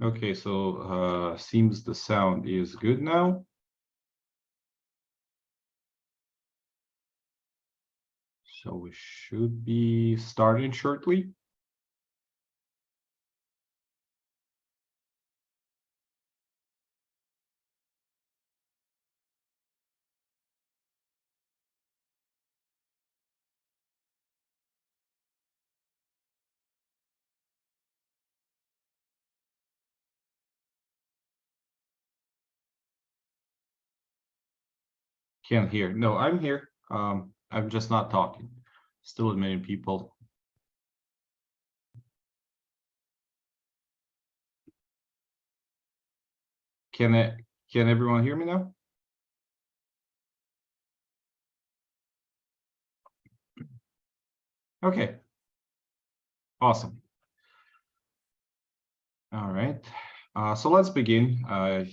Okay, so seems the sound is good now. So we should be starting shortly. Can't hear. No, I'm here. I'm just not talking. Still admitting people. Can everyone hear me now? Okay. Awesome. All right. So let's begin. I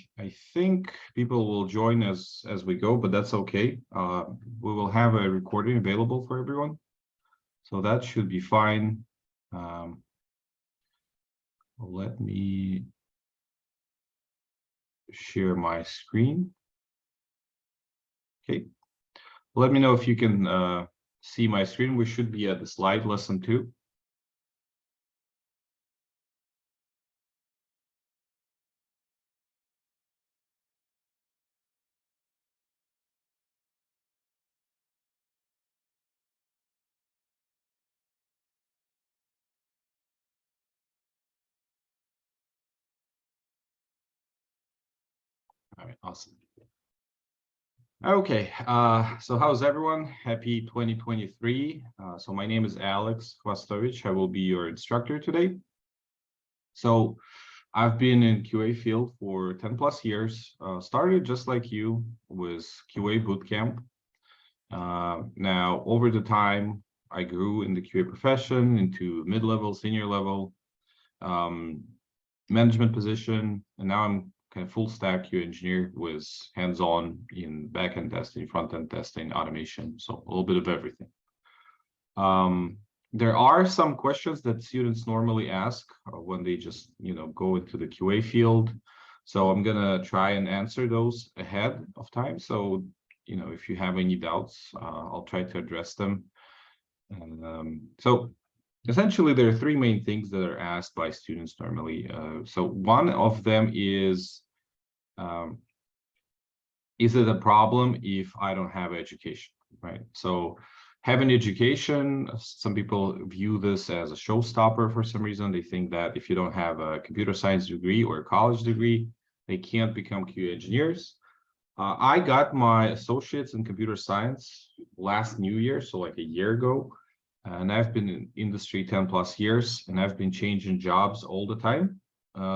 think people will join as we go, but that's okay. We will have a recording available for everyone, so that should be fine. Let me share my screen. Okay. Let me know if you can see my screen. We should be at the slide lesson 2. All right, awesome. Okay, so how's everyone? Happy 2023. So my name is Alex Hvastovich. I will be your instructor today. So I've been in QA field for 10 plus years. Started just like you with QA bootcamp. Now over the time, I grew in the QA profession into mid-level, senior level, management position, and now I'm kind of full stack QA engineer with hands-on in backend testing, front-end testing, automation, so a little bit of everything. There are some questions that students normally ask when they just go into the QA field. So I'm gonna try and answer those ahead of time. So if you have any doubts, I'll try to address them. And so essentially, there are 3 main things that are asked by students normally. So one of them is it a problem if I don't have education, right? So having education, some people view this as a showstopper for some reason. They think that if you don't have a computer science degree or a college degree, they can't become QA engineers. I got my associates in computer science last New Year, so like a year ago. And I've been in industry 10 plus years, and I've been changing jobs all the time.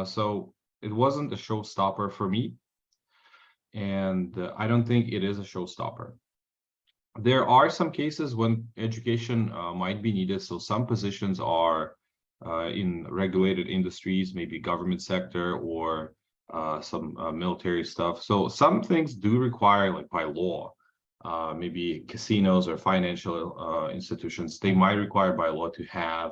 So it wasn't a showstopper for me. And I don't think it is a showstopper. There are some cases when education might be needed. So some positions are in regulated industries, maybe government sector or some military stuff. So some things do require, like by law, maybe casinos or financial institutions, they might require by law to have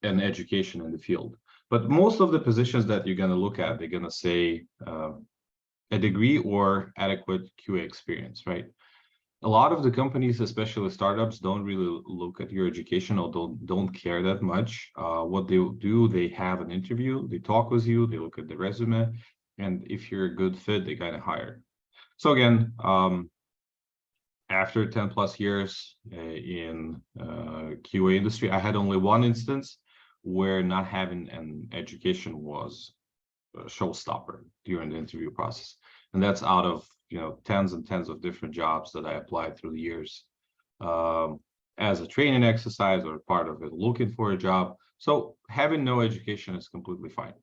an education in the field. But most of the positions that you're going to look at, they're going to say a degree or adequate QA experience, right? A lot of the companies, especially startups, don't really look at your education or don't care that much. What they do, they have an interview, they talk with you, they look at the resume, and if you're a good fit, they kind of hire. So again, after 10 plus years in QA industry, I had only one instance where not having an education was a showstopper during the interview process. And that's out of tens and tens of different jobs that I applied through the years as a training exercise or part of it, looking for a job. So having no education is completely fine.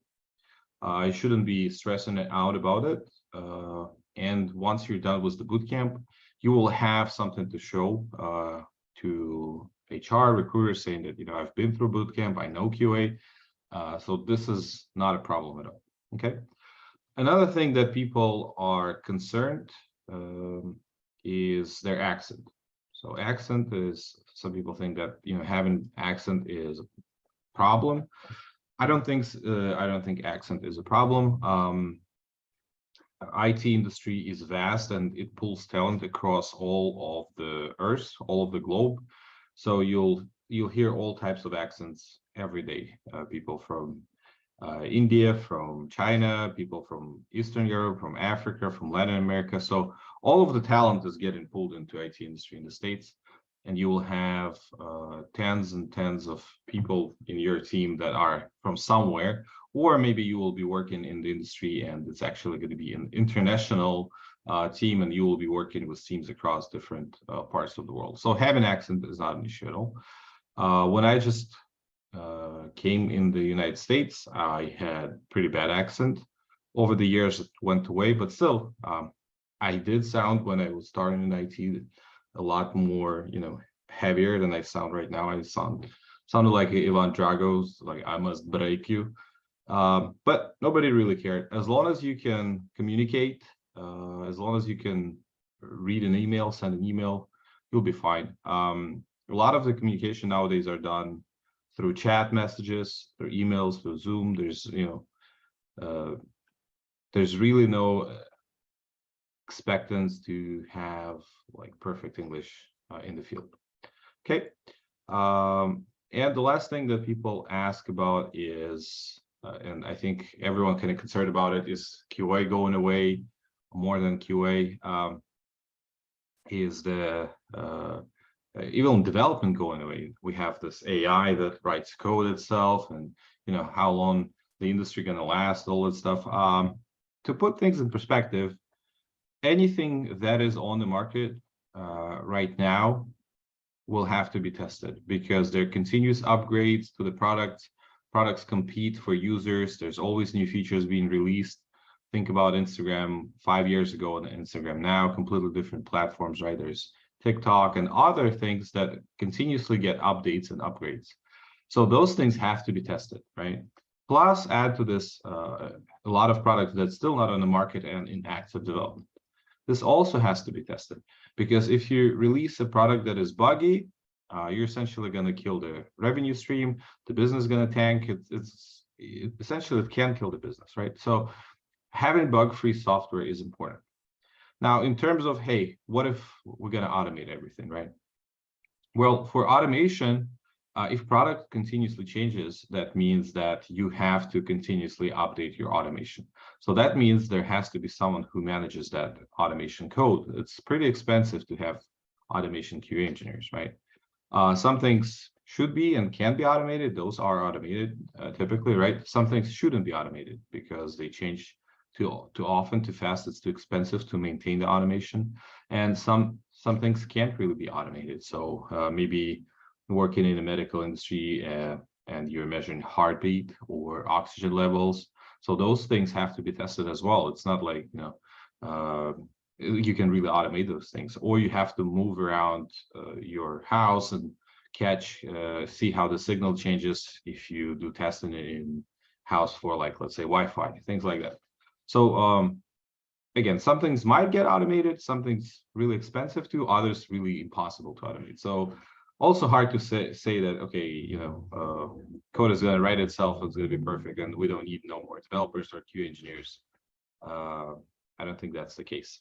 I shouldn't be stressing out about it. And once you're done with the bootcamp, you will have something to show to HR recruiters saying that I've been through bootcamp, I know QA. So this is not a problem at all. Okay. Another thing that people are concerned is their accent. So accent is, some people think that having accent is a problem. I don't think accent is a problem. IT industry is vast and it pulls talent across all of the earth, all of the globe. So you'll hear all types of accents every day. People from India, from China, people from Eastern Europe, from Africa, from Latin America. So all of the talent is getting pulled into IT industry in the States. And you will have tens and tens of people in your team that are from somewhere, or maybe you will be working in the industry and it's actually going to be an international team and you will be working with teams across different parts of the world. So having accent is not an issue at all. When I just came in the United States, I had pretty bad accent. Over the years, it went away, but still, I did sound when I was starting in IT a lot more, heavier than I sound right now. I sounded like Ivan Drago's, like I must break you. But nobody really cared. As long as you can communicate, as long as you can read an email, send an email, you'll be fine. A lot of the communication nowadays are done through chat messages, through emails, through Zoom. There's really no expectance to have like perfect English in the field. Okay. And the last thing that people ask about is, and I think everyone kind of concerned about it, is QA going away more than QA? Is the even development going away? We have this AI that writes code itself, and how long the industry going to last, all that stuff. To put things in perspective, anything that is on the market right now will have to be tested because there are continuous upgrades to the products. Products compete for users. There's always new features being released. Think about Instagram 5 years ago and Instagram now, completely different platforms, right? There's TikTok and other things that continuously get updates and upgrades. So those things have to be tested, right? Plus add to this a lot of products that's still not on the market and in active development. This also has to be tested because if you release a product that is buggy, you're essentially going to kill the revenue stream. The business is going to tank. Essentially it can kill the business, right? So having bug-free software is important. Now, in terms of, hey, what if we're going to automate everything, right? Well, for automation, if product continuously changes, that means that you have to continuously update your automation. So that means there has to be someone who manages that automation code. It's pretty expensive to have automation QA engineers, right? Some things should be and can be automated. Those are automated typically, right? Some things shouldn't be automated because they change too often, too fast. It's too expensive to maintain the automation. And some things can't really be automated. So maybe working in the medical industry and you're measuring heartbeat or oxygen levels. So those things have to be tested as well. It's not like, you can really automate those things, or you have to move around your house and see how the signal changes if you do testing in house for, like, let's say Wi-Fi, things like that. So again, some things might get automated, some things really expensive to, others really impossible to automate. So also hard to say that, okay, code is going to write itself, it's going to be perfect, and we don't need no more developers or QA engineers. I don't think that's the case.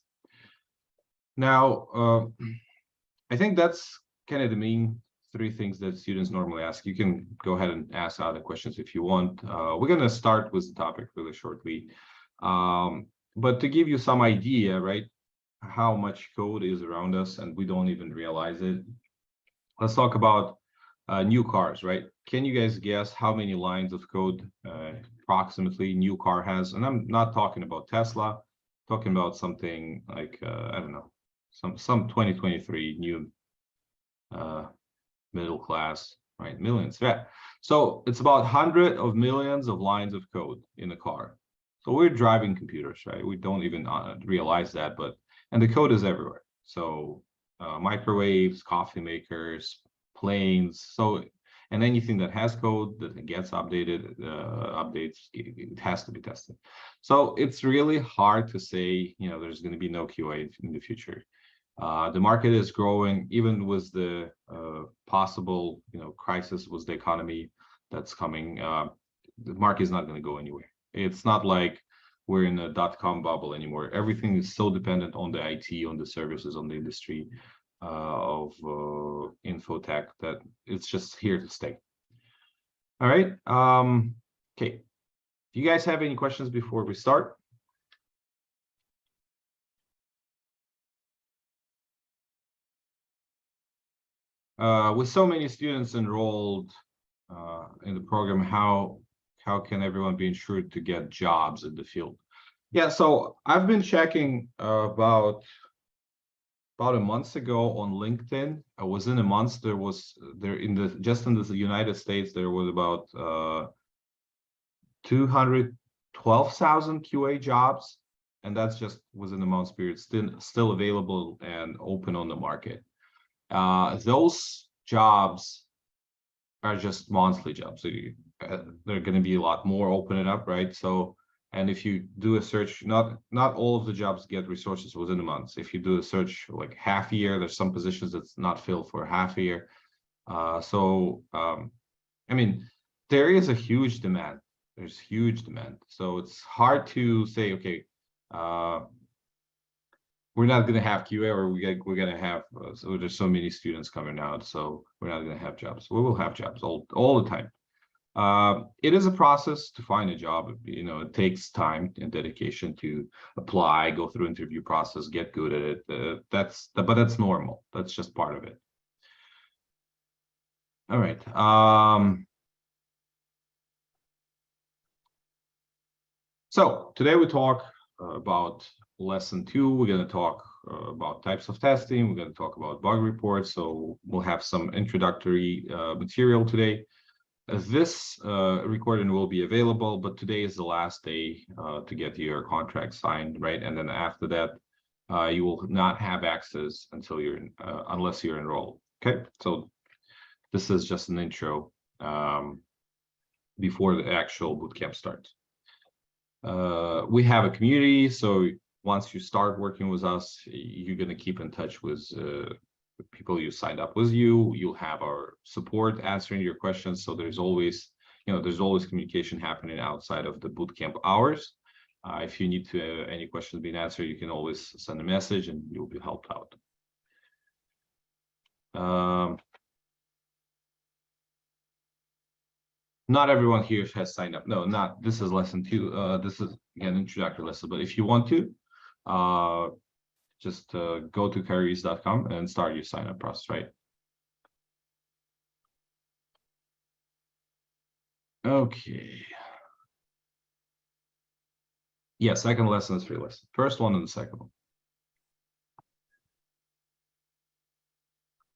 Now, I think that's kind of the main 3 things that students normally ask. You can go ahead and ask other questions if you want. We're going to start with the topic really shortly. But to give you some idea, right, how much code is around us and we don't even realize it. Let's talk about new cars, right? Can you guys guess how many lines of code approximately new car has? And I'm not talking about Tesla, I'm talking about something like, I don't know, some 2023 new middle class, right? Millions, yeah. So it's about hundreds of millions of lines of code in a car. So we're driving computers, right? We don't even realize that, and the code is everywhere. So microwaves, coffee makers, planes. So, and anything that has code that gets updated, it has to be tested. So it's really hard to say, there's going to be no QA in the future. The market is growing, even with the possible, crisis with the economy that's coming. the market is not going to go anywhere. It's not like we're in a dot-com bubble anymore. Everything is so dependent on the IT, on the services, on the industry of infotech that it's just here to stay. All right. Okay. Do you guys have any questions before we start? With so many students enrolled in the program, how can everyone be ensured to get jobs in the field? Yeah, so I've been checking about a month ago on LinkedIn. Within a month, just in the United States, there was about 212,000 QA jobs, and that's just within a month period, still available and open on the market. Those jobs are just monthly jobs, so they're going to be a lot more opening up, right? So, and if you do a search, not all of the jobs get resources within a month. If you do a search like half a year, there's some positions that's not filled for half a year. I mean, there is a huge demand. There's huge demand. So it's hard to say, okay, we're not going to have QA, or we're going to have, so there's so many students coming out, so we're not going to have jobs. We will have jobs all the time. It is a process to find a job. You know, it takes time and dedication to apply, go through interview process, get good at it. But that's normal. That's just part of it. All right. So today we talk about lesson 2. We're going to talk about types of testing. We're going to talk about bug reports. So we'll have some introductory material today. This recording will be available, but today is the last day to get your contract signed, right? And then after that, you will not have access until unless you're enrolled. Okay, so this is just an intro before the actual bootcamp starts. We have a community, so once you start working with us, you're going to keep in touch with people you signed up with you. You'll have our support answering your questions. So there's always communication happening outside of the bootcamp hours. If you need any questions being answered, you can always send a message and you'll be helped out. Not everyone here has signed up. No, this is lesson 2. This is again introductory lesson, but if you want to, just go to careers.com and start your sign up process, right? Okay. Yeah, second lesson is free lesson. First one and the second one.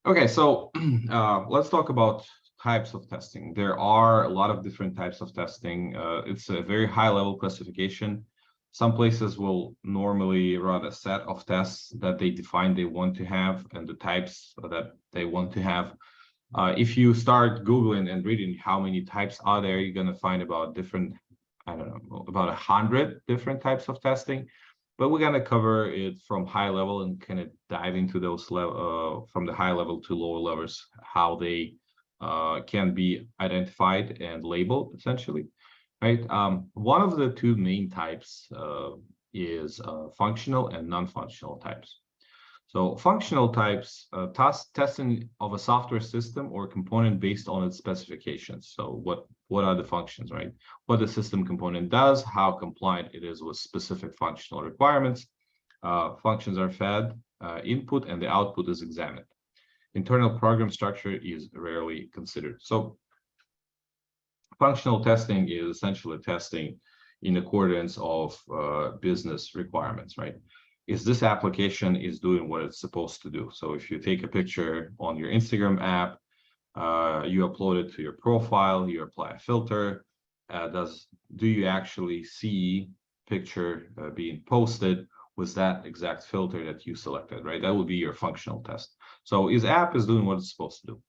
Okay, so let's talk about types of testing. There are a lot of different types of testing. It's a very high level classification. Some places will normally run a set of tests that they define they want to have and the types that they want to have. If you start Googling and reading how many types are there, you're going to find about about 100 different types of testing. But we're going to cover it from high level and kind of dive into those from the high level to lower levels, how they can be identified and labeled essentially. Right. One of the two main types is functional and non-functional types. So functional types, testing of a software system or component based on its specifications. So what are the functions, right? What the system component does, how compliant it is with specific functional requirements. Functions are fed input and the output is examined. Internal program structure is rarely considered. So functional testing is essentially testing in accordance of business requirements, right? Is this application is doing what it's supposed to do? So if you take a picture on your Instagram app, you upload it to your profile, you apply a filter, do you actually see picture being posted with that exact filter that you selected, right? That would be your functional test. So is app is doing what it's supposed to do?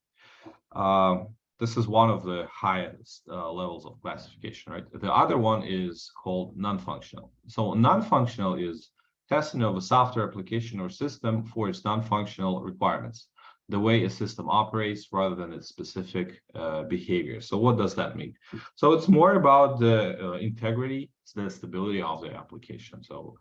This is one of the highest levels of classification, right? The other one is called non-functional. So non-functional is testing of a software application or system for its non-functional requirements. the way a system operates rather than its specific behavior. So what does that mean? So it's more about the integrity, the stability of the application. So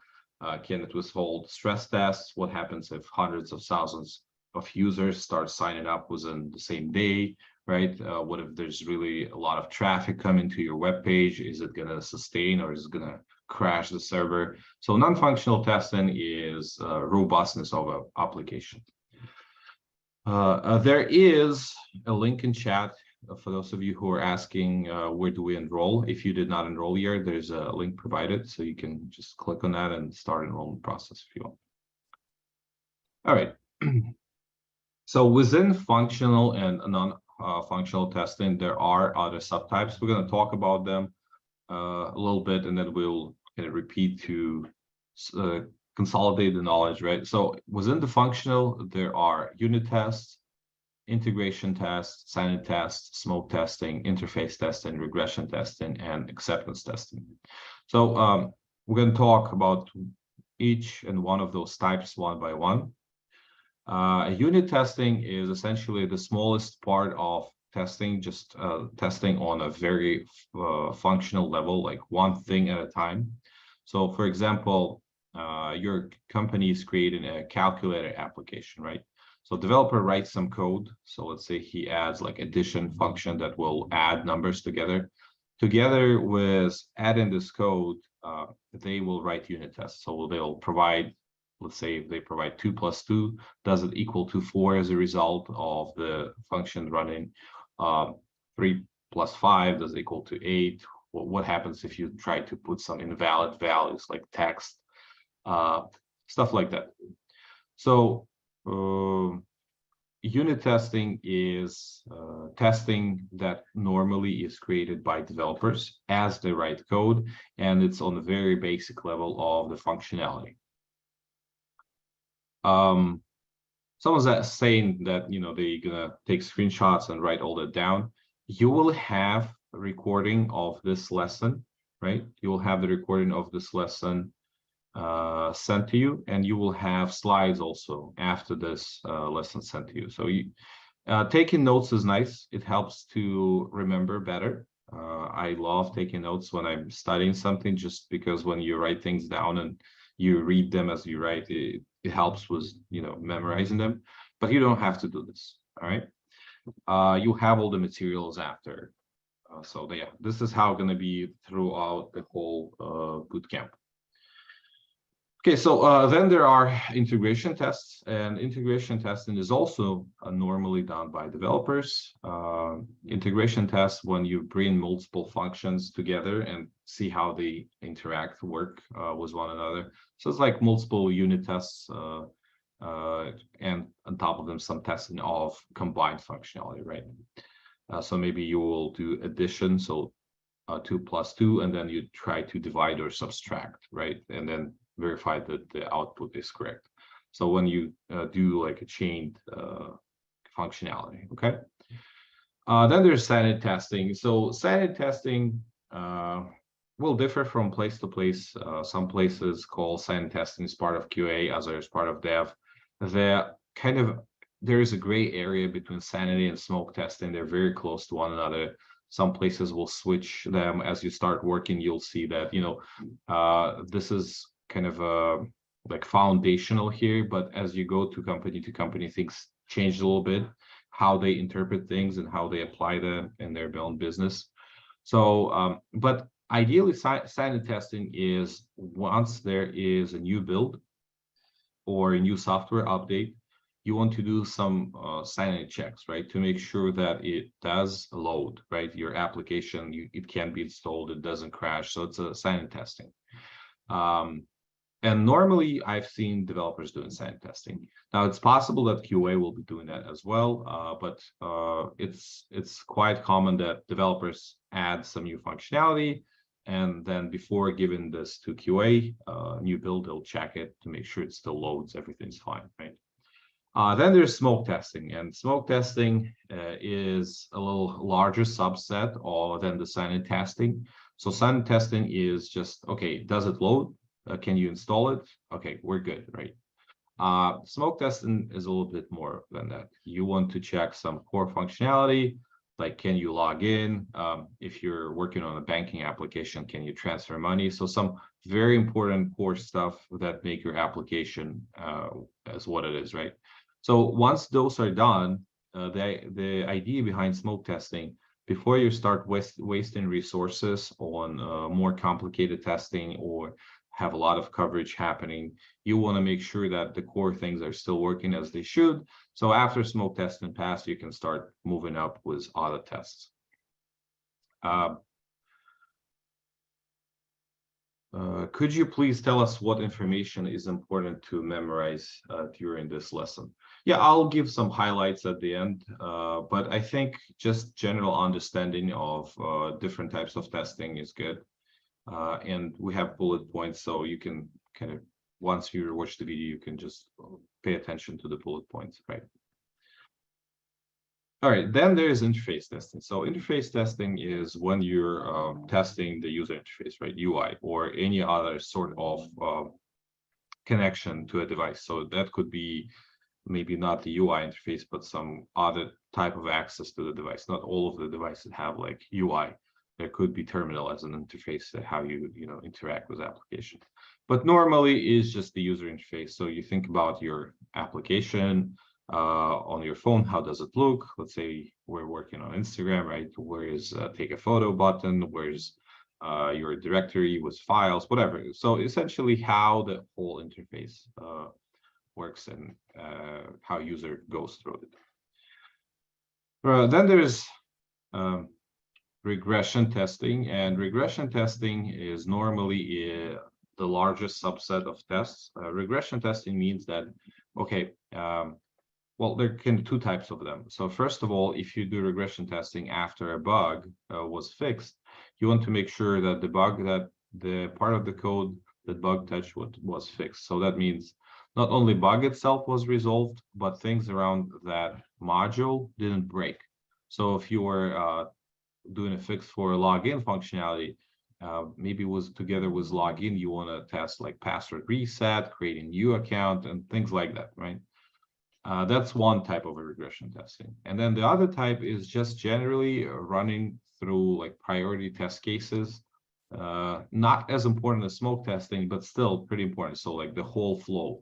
can it withhold stress tests? What happens if hundreds of thousands of users start signing up within the same day, right? What if there's really a lot of traffic coming to your web page? Is it going to sustain, or is it going to crash the server? So non-functional testing is robustness of an application. There is a link in chat for those of you who are asking where do we enroll. If you did not enroll yet, there's a link provided, so you can just click on that and start enrollment process if you want. All right. So within functional and non-functional testing, there are other subtypes. We're going to talk about them a little bit, and then we'll kind of repeat to consolidate the knowledge, right? So within the functional, there are unit tests, integration tests, sanity tests, smoke testing, interface testing, regression testing, and acceptance testing. So we're going to talk about each and one of those types one by one. Unit testing is essentially the smallest part of testing, just testing on a very functional level, like one thing at a time. So for example, your company is creating a calculator application, right? So developer writes some code. So let's say he adds like addition function that will add numbers together. Together with adding this code, they will write unit tests. So they'll provide, let's say if they provide 2 + 2, does it equal to 4 as a result of the function running? 3 + 5, does it equal to 8? What happens if you try to put some invalid values like text? Stuff like that. So unit testing is testing that normally is created by developers as they write code, and it's on the very basic level of the functionality. Someone's saying that, you know, they're gonna take screenshots and write all that down. You will have a recording of this lesson, right? You will have the recording of this lesson sent to you, and you will have slides also after this lesson sent to you. So you taking notes is nice. It helps to remember better. I love taking notes when I'm studying something, just because when you write things down and you read them as you write, it helps with, you know, memorizing them. But you don't have to do this. All right. You have all the materials after. So yeah, this is how going to be throughout the whole boot camp. Okay, so then there are integration tests, and integration testing is also normally done by developers. Integration tests, when you bring multiple functions together and see how they interact, work with one another. So it's like multiple unit tests, and on top of them, some testing of combined functionality, right? So maybe you will do addition, so 2 + 2, and then you try to divide or subtract, right? And then verify that the output is correct. So when you do like a chained functionality, okay? Then there's sanity testing. So sanity testing will differ from place to place. Some places call sanity testing as part of QA, others part of dev. There is a gray area between sanity and smoke testing. They're very close to one another. Some places will switch them as you start working. You'll see that, you know, this is kind of like foundational here, but as you go to company, things change a little bit, how they interpret things and how they apply them in their own business. So, but ideally, sanity testing is once there is a new build or a new software update, you want to do some sanity checks, right? To make sure that it does load, right? Your application, it can be installed, it doesn't crash. So it's a sanity testing. And normally I've seen developers doing sanity testing. Now it's possible that QA will be doing that as well, but it's quite common that developers add some new functionality, and then before giving this to QA, new build, they'll check it to make sure it still loads, everything's fine, right? Then there's smoke testing, and smoke testing is a little larger subset than the sanity testing. So sanity testing is just, okay, does it load? Can you install it? Okay, we're good, right? Smoke testing is a little bit more than that. You want to check some core functionality, like can you log in? If you're working on a banking application, can you transfer money? So some very important core stuff that make your application as what it is, right? So once those are done, the idea behind smoke testing, before you start wasting resources on more complicated testing or have a lot of coverage happening, you want to make sure that the core things are still working as they should. So after smoke testing pass, you can start moving up with audit tests. Could you please tell us what information is important to memorize during this lesson? Yeah, I'll give some highlights at the end, but I think just general understanding of different types of testing is good. And we have bullet points, so you can kind of, once you watch the video, you can just pay attention to the bullet points, right? All right, then there's interface testing. So interface testing is when you're testing the user interface, right? UI or any other sort of connection to a device. So that could be maybe not the UI interface, but some other type of access to the device. Not all of the devices have like UI. There could be terminal as an interface to how you interact with application. But normally is just the user interface. So you think about your application on your phone. How does it look? Let's say we're working on Instagram, right? Where is take a photo button? Where's your directory with files, whatever. So essentially how the whole interface works and how user goes through it. Then there's regression testing, and regression testing is normally the largest subset of tests. Regression testing means that, okay, well, there can be two types of them. So first of all, if you do regression testing after a bug was fixed, you want to make sure that the part of the code that bug touched was fixed. So that means not only bug itself was resolved, but things around that module didn't break. So if you were doing a fix for login functionality, maybe was together with login, you want to test like password reset, creating new account, and things like that, right? That's one type of regression testing. And then the other type is just generally running through like priority test cases. Not as important as smoke testing, but still pretty important. So like the whole flow.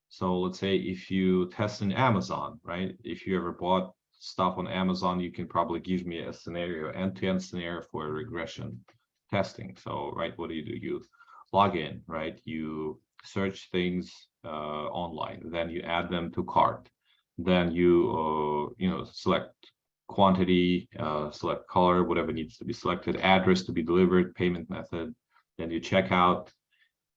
So let's say if you test in Amazon, right? If you ever bought stuff on Amazon, you can probably give me a scenario, end-to-end scenario for regression testing. So, right, what do? You log in, right? You search things online, then you add them to cart, then you select quantity, select color, whatever needs to be selected, address to be delivered, payment method, then you check out,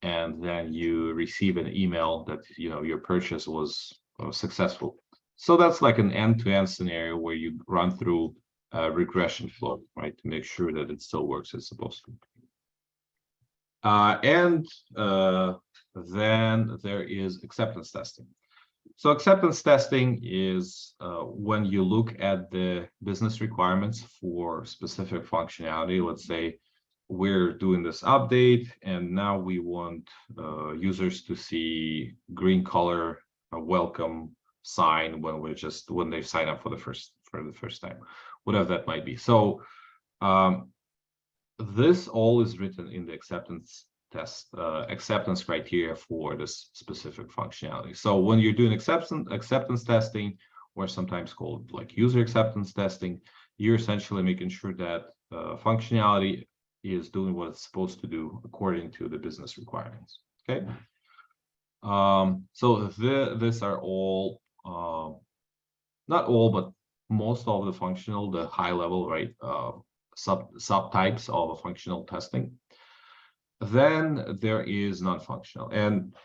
and then you receive an email that your purchase was successful. So that's like an end-to-end scenario where you run through a regression flow, right, to make sure that it still works as supposed to. Then there is acceptance testing. So acceptance testing is when you look at the business requirements for specific functionality. Let's say we're doing this update, and now we want users to see green color, a welcome sign when they sign up for the first time, whatever that might be. So this all is written in the acceptance criteria for this specific functionality. So when you're doing acceptance testing, or sometimes called like user acceptance testing, you're essentially making sure that functionality is doing what it's supposed to do according to the business requirements. Okay. So these are all, not all, but most of the high level, right, subtypes of functional testing. Then there is non-functional, and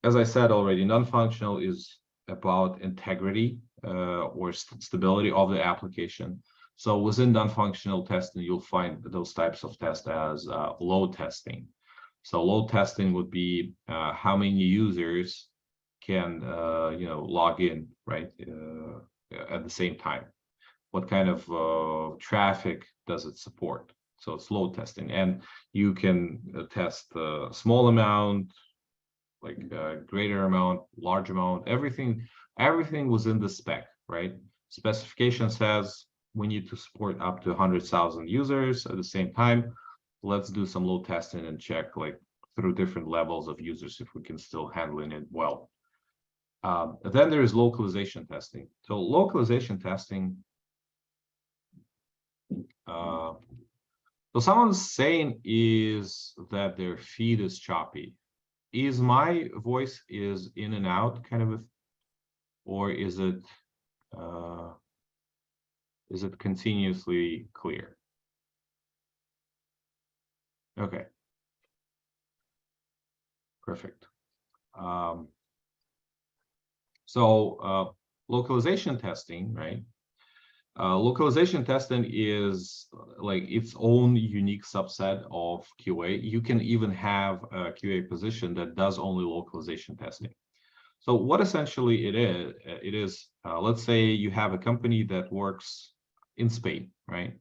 as I said already, non-functional is about integrity or stability of the application. So within non-functional testing, you'll find those types of tests as load testing. So load testing would be how many users can log in, right, at the same time. What kind of traffic does it support? So it's load testing, and you can test a small amount, like greater amount, large amount, everything was in the spec, right? Specification says we need to support up to 100,000 users at the same time. Let's do some load testing and check like through different levels of users if we can still handling it well. Then there is localization testing. So localization testing, so someone's saying is that their feed is choppy. Is my voice is in and out kind of, or is it continuously clear? Okay, perfect. So localization testing, right? Localization testing is like its own unique subset of QA. You can even have a QA position that does only localization testing. So what essentially it is, let's say you have a company that works in Spain, right?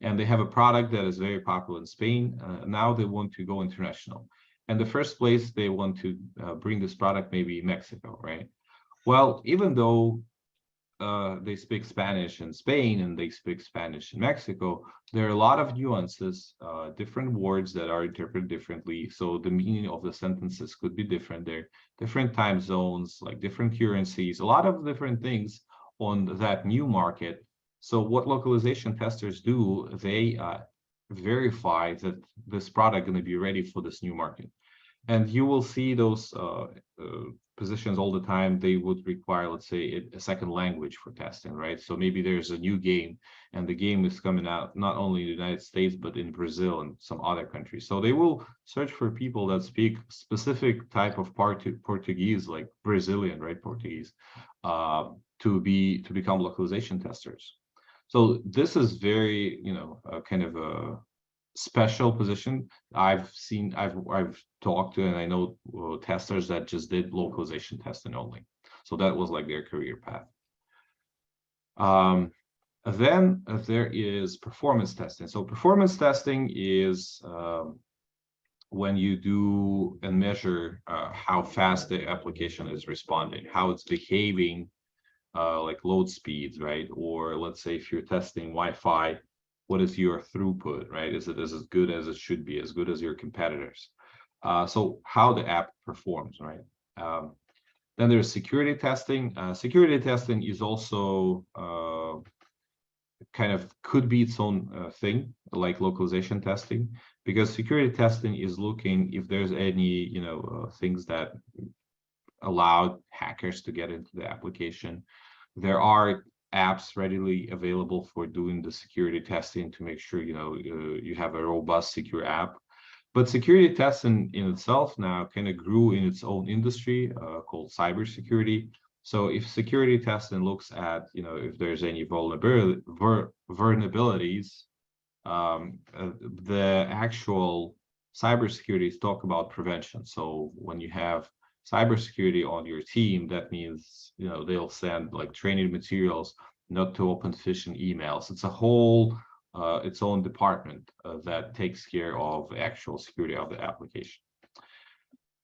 And they have a product that is very popular in Spain. Now they want to go international. And the first place they want to bring this product maybe Mexico, right? Well, even though they speak Spanish in Spain and they speak Spanish in Mexico, there are a lot of nuances, different words that are interpreted differently. So the meaning of the sentences could be different. There are different time zones, like different currencies, a lot of different things on that new market. So what localization testers do, they verify that this product going to be ready for this new market. And you will see those positions all the time. They would require, let's say, a second language for testing, right? So maybe there's a new game and the game is coming out not only in the United States, but in Brazil and some other countries. So they will search for people that speak specific type of Portuguese, like Brazilian, right? Portuguese, to become localization testers. So this is very, kind of a special position. I've talked to, and I know testers that just did localization testing only. So that was like their career path. Then there is performance testing. So performance testing is when you do and measure how fast the application is responding, how it's behaving, like load speeds, right? Or let's say if you're testing Wi-Fi, what is your throughput, right? Is it as good as it should be, as good as your competitors? So how the app performs, right? Then there's security testing. Security testing is also kind of could be its own thing, like localization testing, because security testing is looking if there's any, things that allow hackers to get into the application. There are apps readily available for doing the security testing to make sure you have a robust, secure app. But security testing in itself now kind of grew in its own industry called cybersecurity. So if security testing looks at if there's any vulnerabilities, the actual cybersecurity talk about prevention. So when you have cybersecurity on your team, that means they'll send like training materials not to open phishing emails. It's a whole its own department that takes care of the actual security of the application.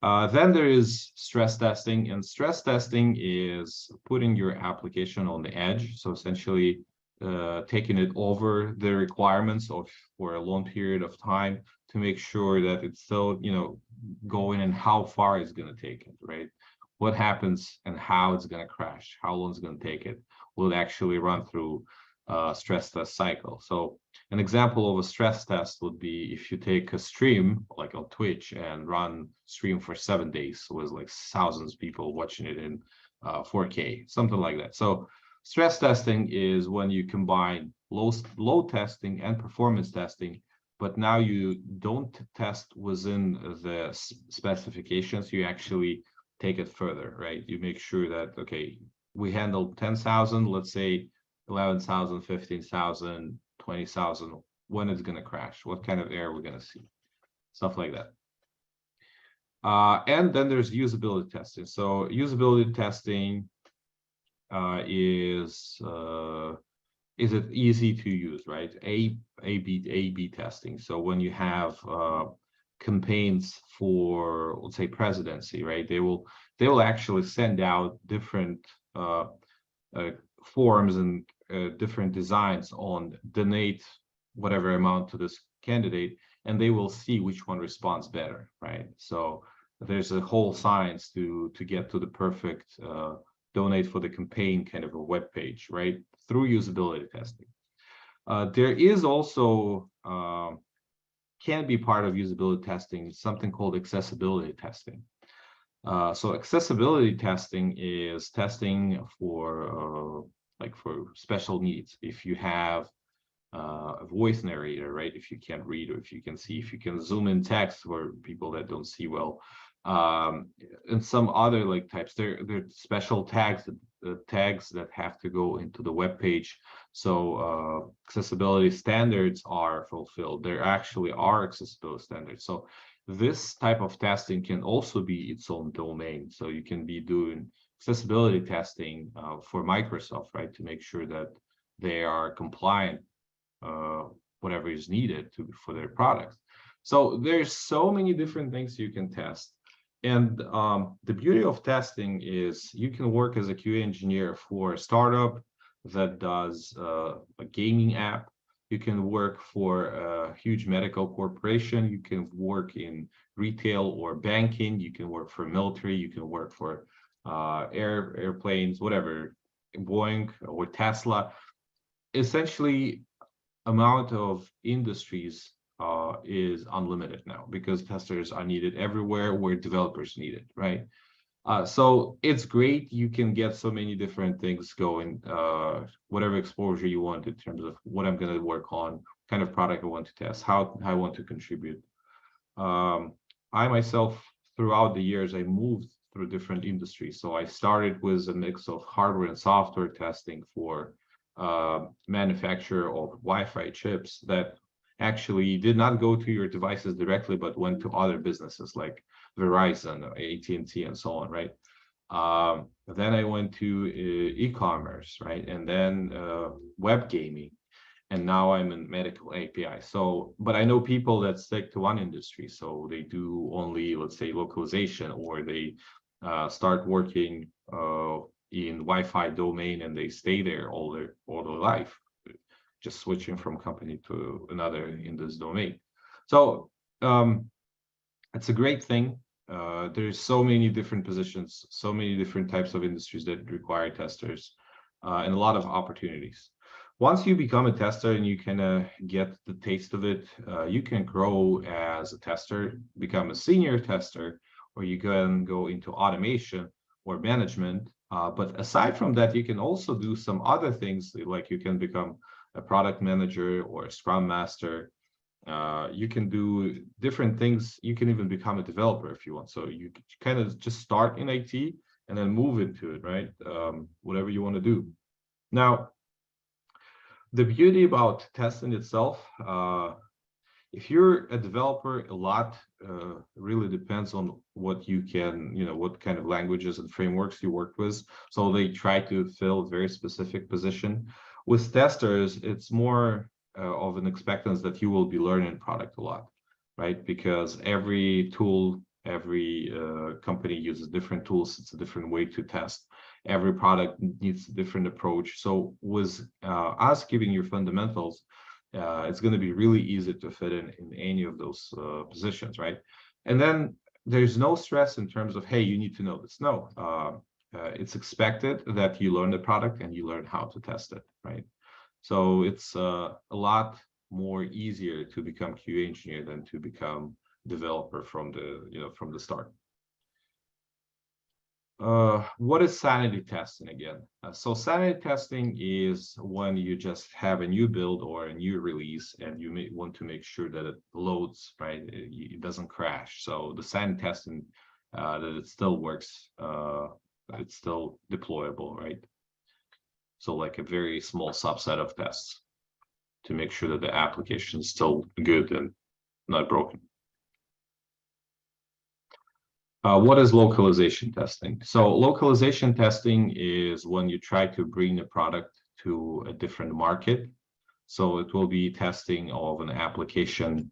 Then there is stress testing, and stress testing is putting your application on the edge. So essentially taking it over the requirements of for a long period of time to make sure that it's still going and how far it's going to take it, right? What happens and how it's going to crash, how long it's going to take it, will actually run through stress test cycle. So an example of a stress test would be if you take a stream like on Twitch and run stream for 7 days with like thousands of people watching it in 4K, something like that. So stress testing is when you combine load testing and performance testing, but now you don't test within the specifications, you actually take it further, right? You make sure that, okay, we handled 10,000, let's say 11,000, 15,000, 20,000, when it's going to crash, what kind of error we're going to see, stuff like that. And then there's usability testing. So usability testing is it easy to use, right? A/B testing. So when you have campaigns for, let's say, presidency, right? They will actually send out different forms and different designs on donate whatever amount to this candidate, and they will see which one responds better, right? So there's a whole science to get to the perfect donate for the campaign kind of a web page, right? Through usability testing. There is also can be part of usability testing something called accessibility testing. So accessibility testing is testing for like for special needs. If you have a voice narrator, right? If you can't read, or if you can see, if you can zoom in text for people that don't see well, and some other like types. They're special tags that have to go into the web page. So accessibility standards are fulfilled. There actually are accessibility standards. So this type of testing can also be its own domain. So you can be doing accessibility testing for Microsoft, right, to make sure that they are compliant, whatever is needed for their products. So there's so many different things you can test. And the beauty of testing is you can work as a QA engineer for a startup that does a gaming app. You can work for a huge medical corporation. You can work in retail or banking. You can work for military. You can work for airplanes, whatever, Boeing or Tesla. Essentially, amount of industries is unlimited now, because testers are needed everywhere where developers need it, right? So it's great. You can get so many different things going, whatever exposure you want in terms of what I'm going to work on, kind of product I want to test, how I want to contribute. I myself, throughout the years, I moved through different industries. So I started with a mix of hardware and software testing for manufacturer of Wi-Fi chips that actually did not go to your devices directly, but went to other businesses like Verizon, AT&T, and so on, right? Then I went to e-commerce, right? And then web gaming. And now I'm in medical API. So, but I know people that stick to one industry. So they do only, let's say, localization, or they start working in Wi-Fi domain and they stay there all their life, just switching from company to another in this domain. So it's a great thing. There's so many different positions, so many different types of industries that require testers, and a lot of opportunities. Once you become a tester and you kind of get the taste of it, you can grow as a tester, become a senior tester, or you can go into automation or management. But aside from that, you can also do some other things, like you can become a product manager or a scrum master. You can do different things. You can even become a developer if you want. So you kind of just start in IT and then move into it, right? Whatever you want to do. Now, the beauty about testing itself, if you're a developer, a lot really depends on what you can, what kind of languages and frameworks you work with. So they try to fill a very specific position. With testers, it's more of an expectance that you will be learning product a lot, right? Because every tool, every company uses different tools. It's a different way to test. Every product needs a different approach. So with us giving you fundamentals, it's going to be really easy to fit in any of those positions, right? And then there's no stress in terms of, hey, you need to know this. No, it's expected that you learn the product and you learn how to test it, right? So it's a lot more easier to become QA engineer than to become developer from the start. What is sanity testing again? So sanity testing is when you just have a new build or a new release and you may want to make sure that it loads, right? It doesn't crash. So the sanity testing, that it still works, it's still deployable, right? So like a very small subset of tests to make sure that the application is still good and not broken. What is localization testing? So localization testing is when you try to bring a product to a different market. So it will be testing of an application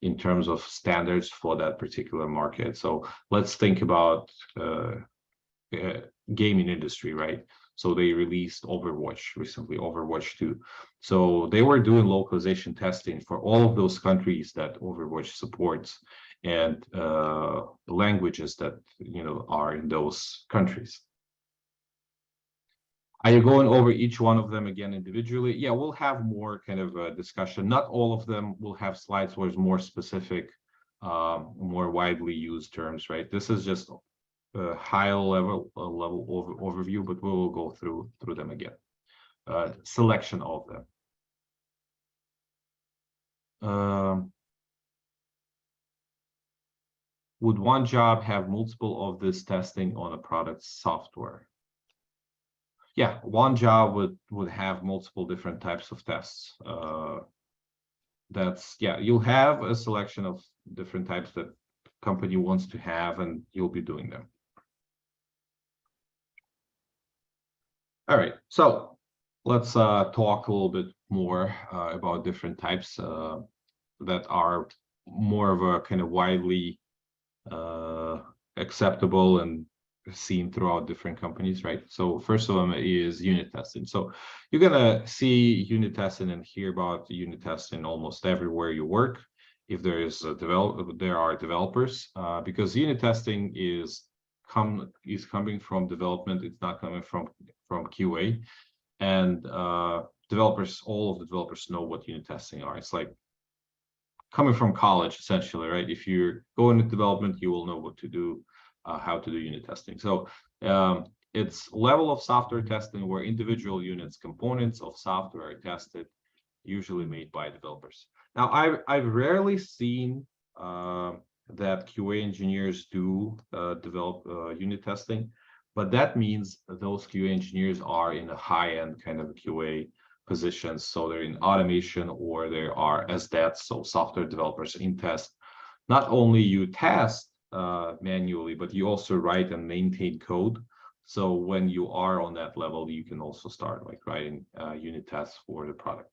in terms of standards for that particular market. So let's think about gaming industry, right? So they released Overwatch recently, Overwatch 2. So they were doing localization testing for all of those countries that Overwatch supports and languages that are in those countries. Are you going over each one of them again individually? Yeah, we'll have more kind of a discussion. Not all of them will have slides where it's more specific, more widely used terms, right? This is just a high level overview, but we will go through them again. Selection of them. Would one job have multiple of this testing on a product software? Yeah, one job would have multiple different types of tests. You'll have a selection of different types that company wants to have, and you'll be doing them. All right, so let's talk a little bit more about different types that are more of a kind of widely acceptable and seen throughout different companies, right? So first of them is unit testing. So you're gonna see unit testing and hear about unit testing almost everywhere you work. If there is there are developers, because unit testing is coming from development. It's not coming from QA, and developers, all of the developers know what unit testing are. It's like coming from college, essentially, right? If you're going into development, you will know what to do, how to do unit testing. So it's level of software testing where individual units, components of software are tested, usually made by developers. Now, I've rarely seen that QA engineers do develop unit testing, but that means those QA engineers are in a high-end kind of QA positions. So they're in automation, or there are SDETs, so software developers in test. Not only you test manually, but you also write and maintain code. So when you are on that level, you can also start like writing unit tests for the product.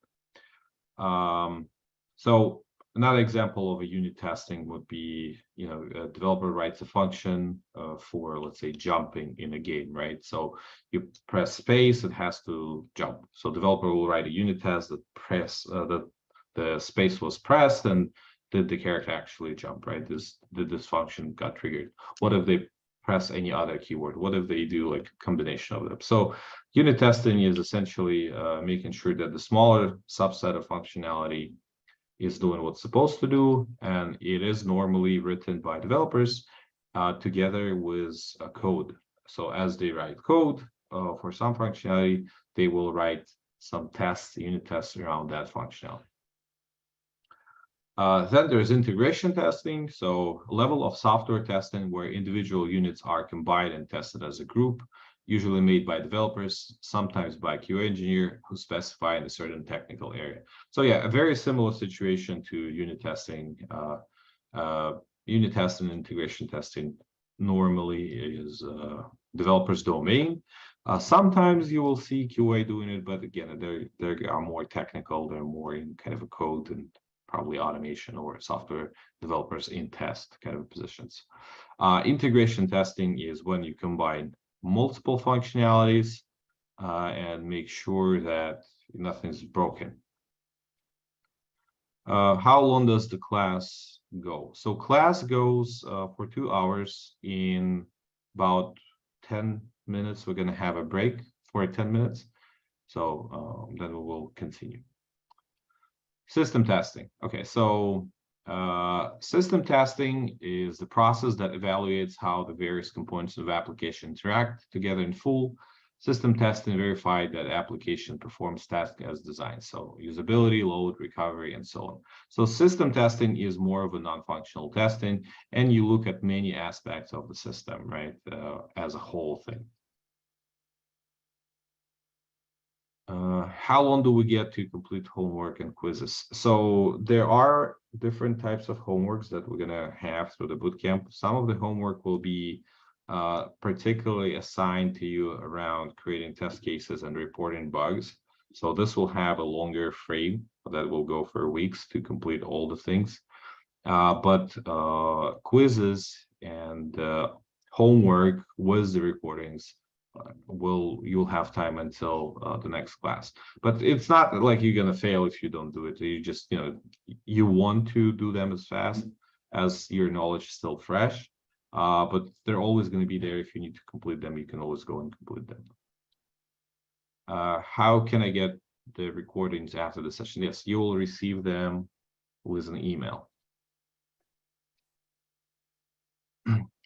So another example of a unit testing would be, a developer writes a function for, let's say, jumping in a game, right? So you press space, it has to jump. So developer will write a unit test that the space was pressed and did the character actually jump, right? Did this function got triggered? What if they press any other keyword? What if they do like a combination of them? So unit testing is essentially making sure that the smaller subset of functionality is doing what's supposed to do, and it is normally written by developers together with a code. So as they write code for some functionality, they will write some tests, unit tests around that functionality. Then there's integration testing, so level of software testing where individual units are combined and tested as a group, usually made by developers, sometimes by QA engineer who specify in a certain technical area. So yeah, a very similar situation to unit testing. Unit testing and integration testing normally is developers' domain. Sometimes you will see QA doing it, but again, they are more technical. They're more in kind of a code and probably automation or software developers in test kind of positions. Integration testing is when you combine multiple functionalities and make sure that nothing's broken. How long does the class go? So class goes for 2 hours. In about 10 minutes, we're going to have a break for 10 minutes. So then we will continue. System testing. Okay, so system testing is the process that evaluates how the various components of application interact together in full. System testing verified that application performs tasks as designed. So usability, load, recovery, and so on. So system testing is more of a non-functional testing, and you look at many aspects of the system, right, as a whole thing. How long do we get to complete homework and quizzes? So there are different types of homeworks that we're gonna have through the bootcamp. Some of the homework will be particularly assigned to you around creating test cases and reporting bugs. So this will have a longer frame that will go for weeks to complete all the things. But quizzes and homework with the recordings you'll have time until the next class. But it's not like you're gonna fail if you don't do it. You just you want to do them as fast as your knowledge is still fresh. But they're always going to be there. If you need to complete them, you can always go and complete them. How can I get the recordings after the session? Yes, you will receive them with an email.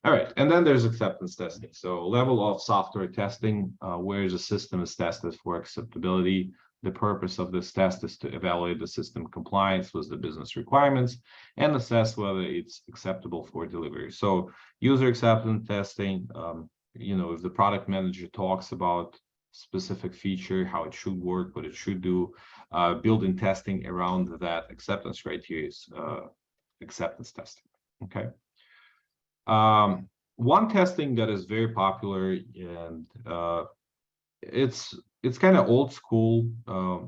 All right, and then there's acceptance testing. So level of software testing, where the system is tested for acceptability. The purpose of this test is to evaluate the system compliance with the business requirements and assess whether it's acceptable for delivery. So user acceptance testing, if the product manager talks about specific feature, how it should work, what it should do, building testing around that acceptance criteria is acceptance testing, okay? One testing that is very popular and it's kind of old school.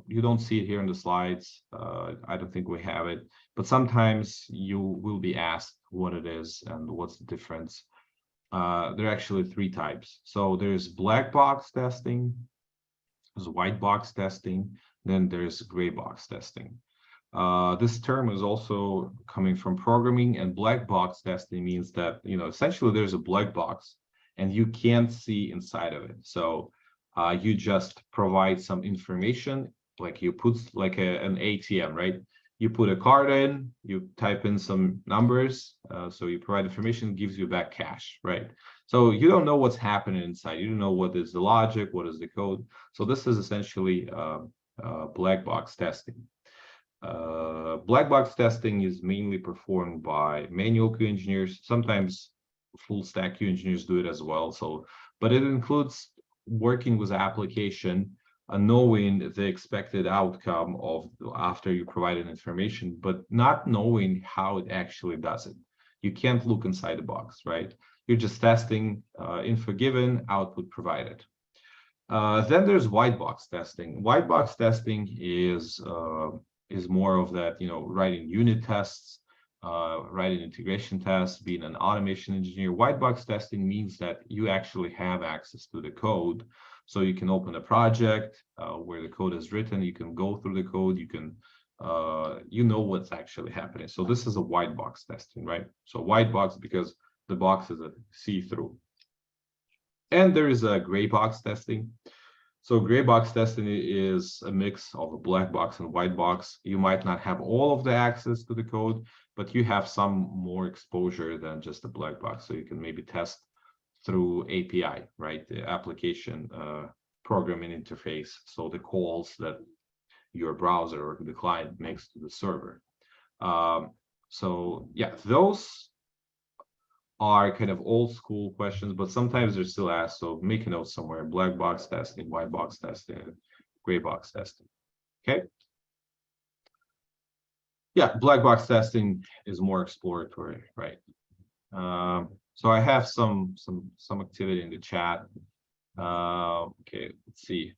You don't see it here in the slides. I don't think we have it, but sometimes you will be asked what it is and what's the difference. There are actually three types. So there's black box testing, there's white box testing, then there's gray box testing. This term is also coming from programming, and black box testing means that, essentially there's a black box and you can't see inside of it. So you just provide some information, like you put like an ATM, right? You put a card in, you type in some numbers, so you provide information, gives you back cash, right? So you don't know what's happening inside. You don't know what is the logic, what is the code. So this is essentially black box testing. Black box testing is mainly performed by manual Q engineers. Sometimes full stack Q engineers do it as well. So, but it includes working with the application, knowing the expected outcome of after you provided information, but not knowing how it actually does it. You can't look inside the box, right? You're just testing info given, output provided. Then there's white box testing. White box testing is more of that, writing unit tests, writing integration tests, being an automation engineer. White box testing means that you actually have access to the code. So you can open a project where the code is written, you can go through the code, you can, what's actually happening. So this is a white box testing, right? So white box because the box is a see-through. And there is a gray box testing. So gray box testing is a mix of a black box and white box. You might not have all of the access to the code, but you have some more exposure than just a black box. So you can maybe test through API, right? The application programming interface. So the calls that your browser or the client makes to the server. So yeah, those are kind of old school questions, but sometimes they're still asked. So make a note somewhere: black box testing, white box testing, gray box testing. Okay. Yeah, black box testing is more exploratory, right? So I have some activity in the chat. Okay, let's see.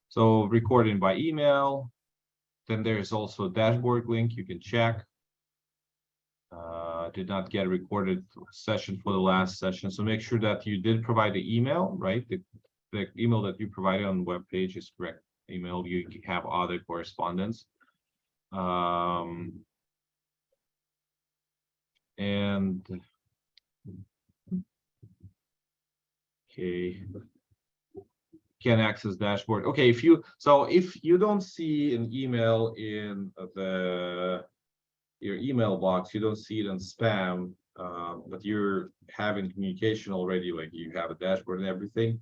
So recording by email. Then there's also a dashboard link you can check. Did not get a recorded session for the last session. So make sure that you did provide the email, right? The email that you provided on the web page is correct email. You have other correspondence. And okay, can access dashboard. Okay, if you don't see an email in your email box, you don't see it in spam, but you're having communication already, like you have a dashboard and everything,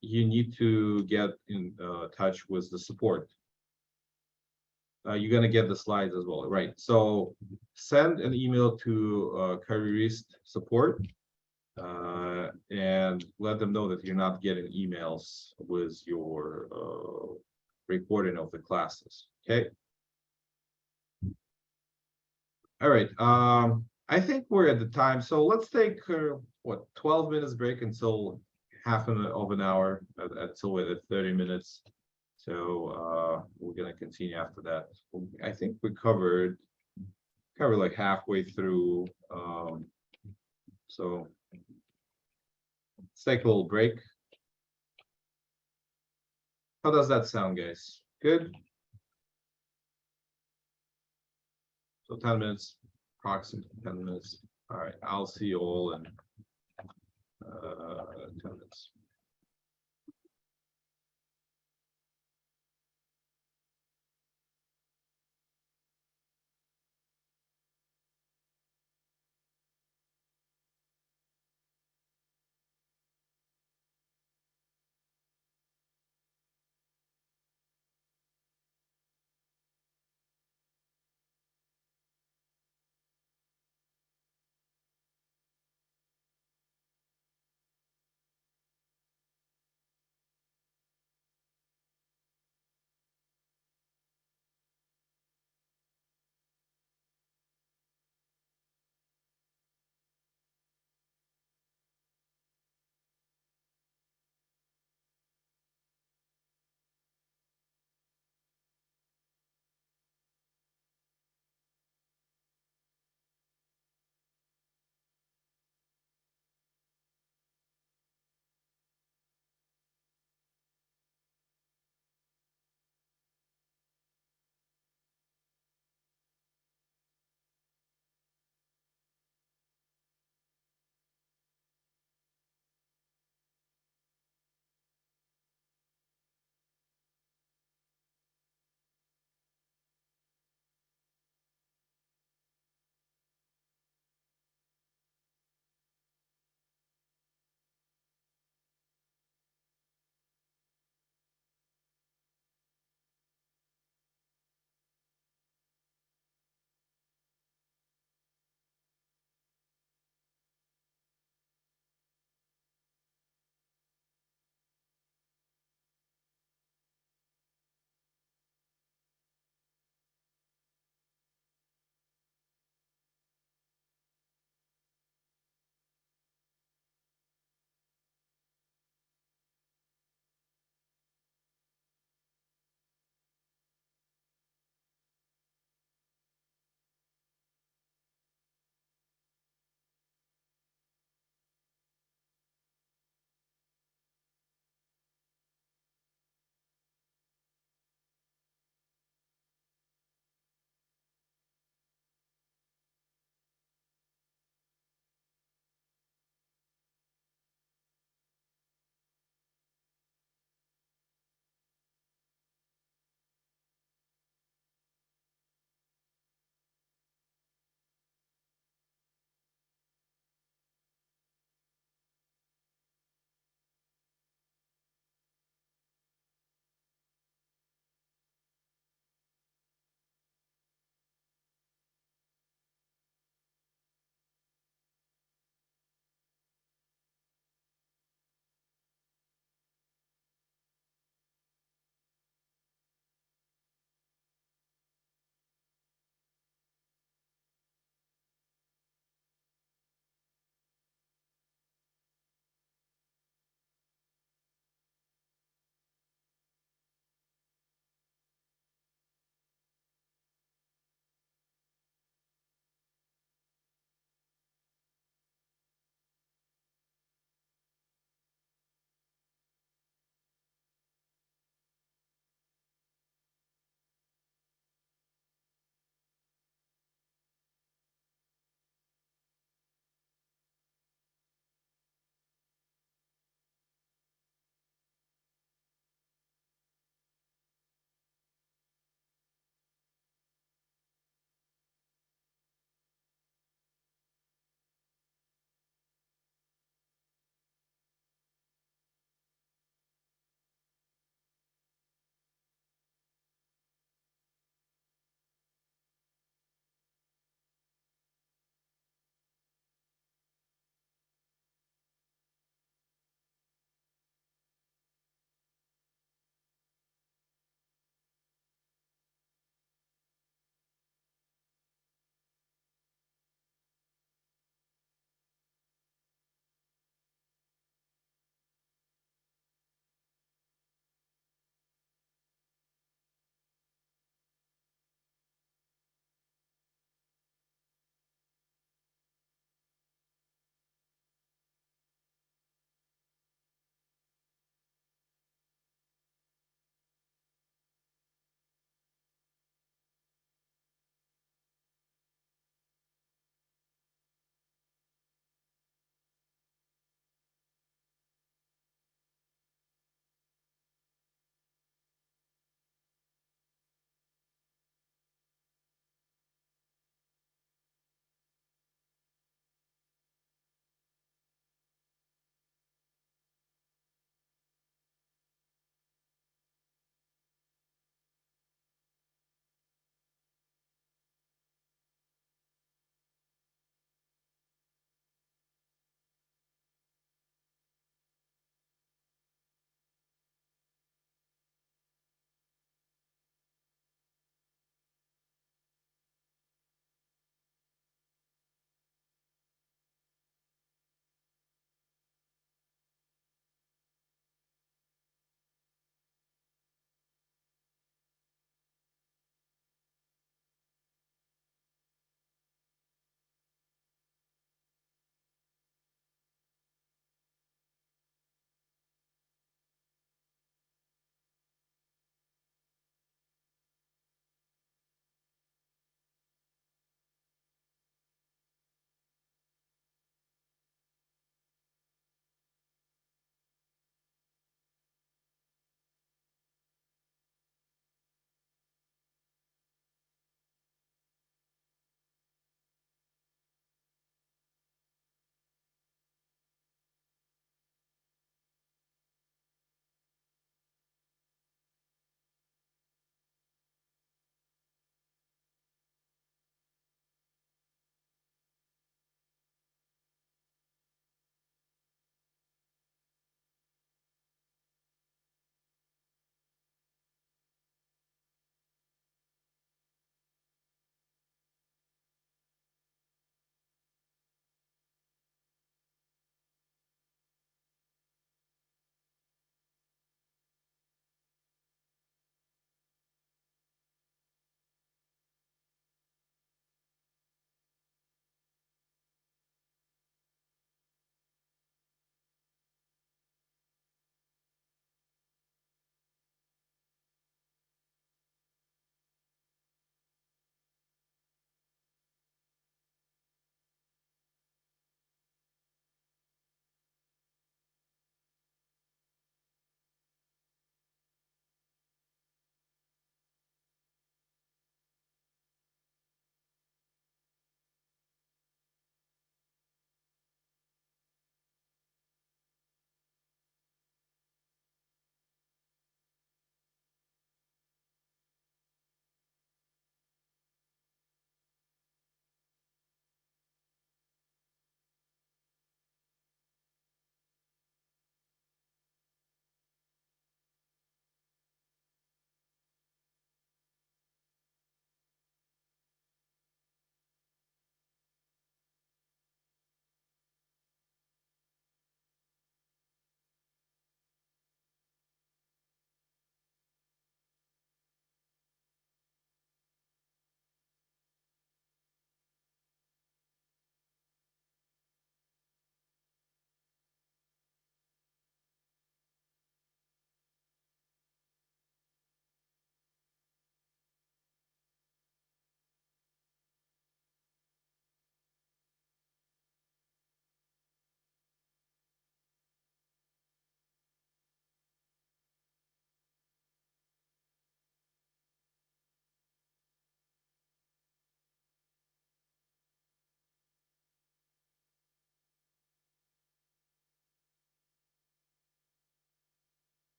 you need to get in touch with the support. You're going to get the slides as well, right? So send an email to careerist support and let them know that you're not getting emails with your recording of the classes, okay? All right, I think we're at the time, so let's take 12 minutes break until half of an hour, until we're at 30 minutes. So we're gonna continue after that. I think we covered Okay, we're like halfway through. So let's take a little break. How does that sound, guys? Good? So 10 minutes, approximately 10 minutes. All right, I'll see you all in 10 minutes.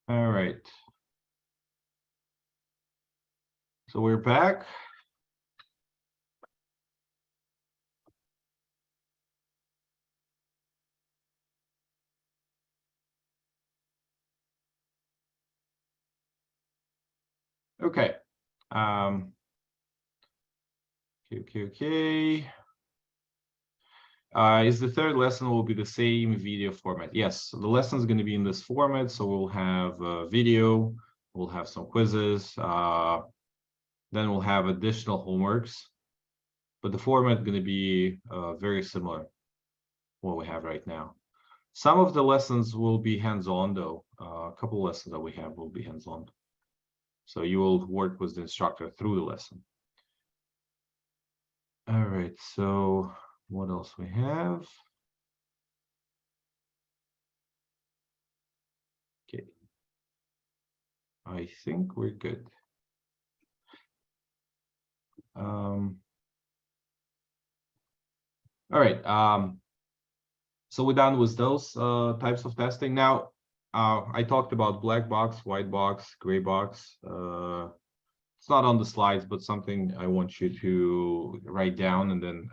All right. So we're back. Okay. Um, okay. Is the third lesson will be the same video format? Yes, so the lesson is going to be in this format. So we'll have a video, we'll have some quizzes, then we'll have additional homeworks, but the format is going to be very similar to what we have right now. Some of the lessons will be hands-on though. A couple of lessons that we have will be hands-on. So you will work with the instructor through the lesson. All right, so what else we have? Okay, I think we're good. All right, so we're done with those types of testing. Now, I talked about black box, white box, gray box. It's not on the slides, but something I want you to write down and then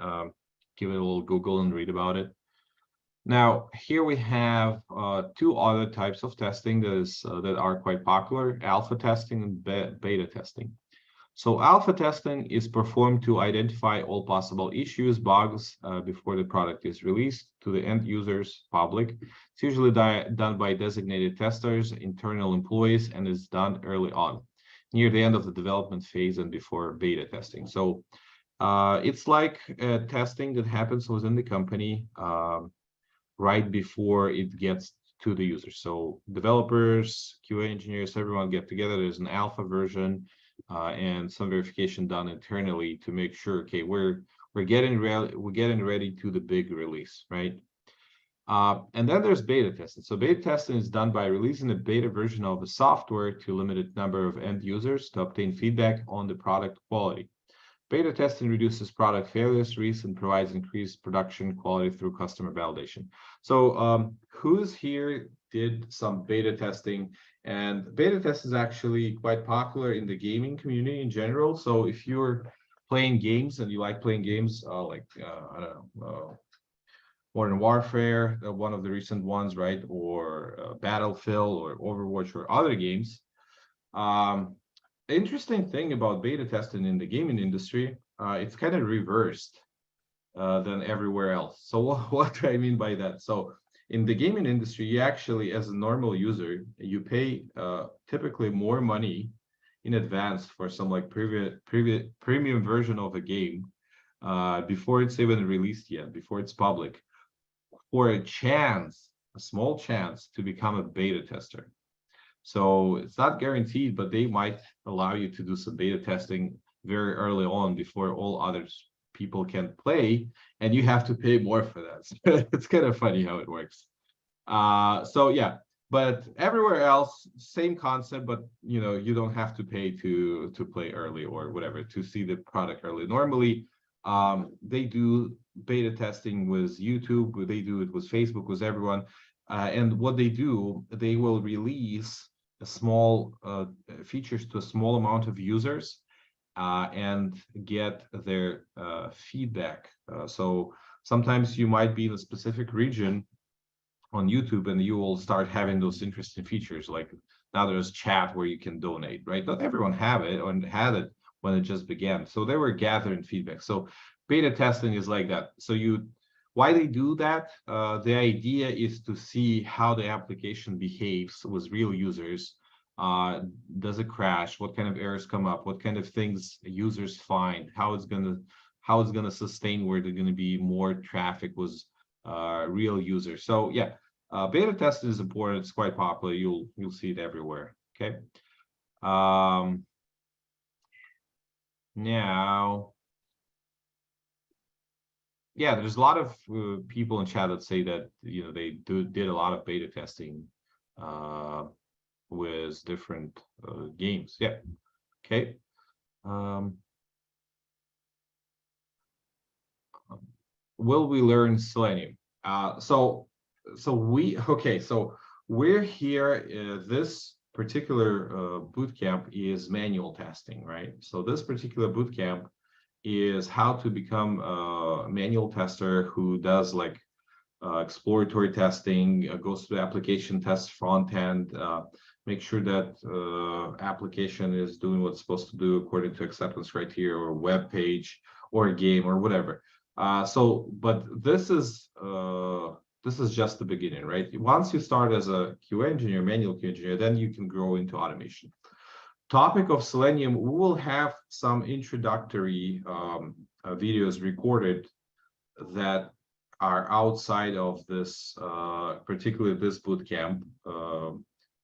give it a little Google and read about it. Now, here we have two other types of testing that are quite popular: alpha testing and beta testing. So alpha testing is performed to identify all possible issues, bugs before the product is released to the end users, public. It's usually done by designated testers, internal employees, and is done early on, near the end of the development phase and before beta testing. So it's like testing that happens within the company right before it gets to the user. So developers, QA engineers, everyone get together. There's an alpha version and some verification done internally to make sure, okay, we're getting ready to the big release, right? And then there's beta testing. So beta testing is done by releasing a beta version of the software to a limited number of end users to obtain feedback on the product quality. Beta testing reduces product failures risk and provides increased production quality through customer validation. So who's here did some beta testing? And beta test is actually quite popular in the gaming community in general. So if you're playing games and you like playing games I don't know, Modern Warfare, one of the recent ones, right? Or Battlefield or Overwatch or other games. Um, Interesting thing about beta testing in the gaming industry, it's kind of reversed than everywhere else. So what do I mean by that? So in the gaming industry, you actually, as a normal user, you pay typically more money in advance for some like premium version of a game before it's even released yet, before it's public, for a small chance to become a beta tester. So it's not guaranteed, but they might allow you to do some beta testing very early on before all others people can play, and you have to pay more for that. So it's kind of funny how it works. So yeah, but everywhere else, same concept, but you don't have to pay to play early or whatever to see the product early. Normally, they do beta testing with YouTube, they do it with Facebook, with everyone. And what they do, they will release a small features to a small amount of users and get their feedback. So sometimes you might be in a specific region on YouTube and you will start having those interesting features. Like now there's chat where you can donate, right? Not everyone have it or had it when it just began. So they were gathering feedback. So beta testing is like that. So why they do that? The idea is to see how the application behaves with real users. Does it crash? What kind of errors come up? What kind of things users find? How it's gonna sustain where there's gonna be more traffic with real users. So yeah, beta testing is important. It's quite popular. You'll see it everywhere. Okay. Now, yeah, there's a lot of people in chat that say that they did a lot of beta testing with different games. Yeah. Okay. Will we learn Selenium? So we're here. This particular bootcamp is manual testing, right? So this particular bootcamp is how to become a manual tester who does like exploratory testing, goes to the application test front end, make sure that application is doing what's supposed to do according to acceptance criteria or web page or a game or whatever. But this is just the beginning, right? Once you start as a QA engineer, manual QA engineer, then you can grow into automation. Topic of Selenium, we will have some introductory videos recorded that are outside of this, particularly this bootcamp.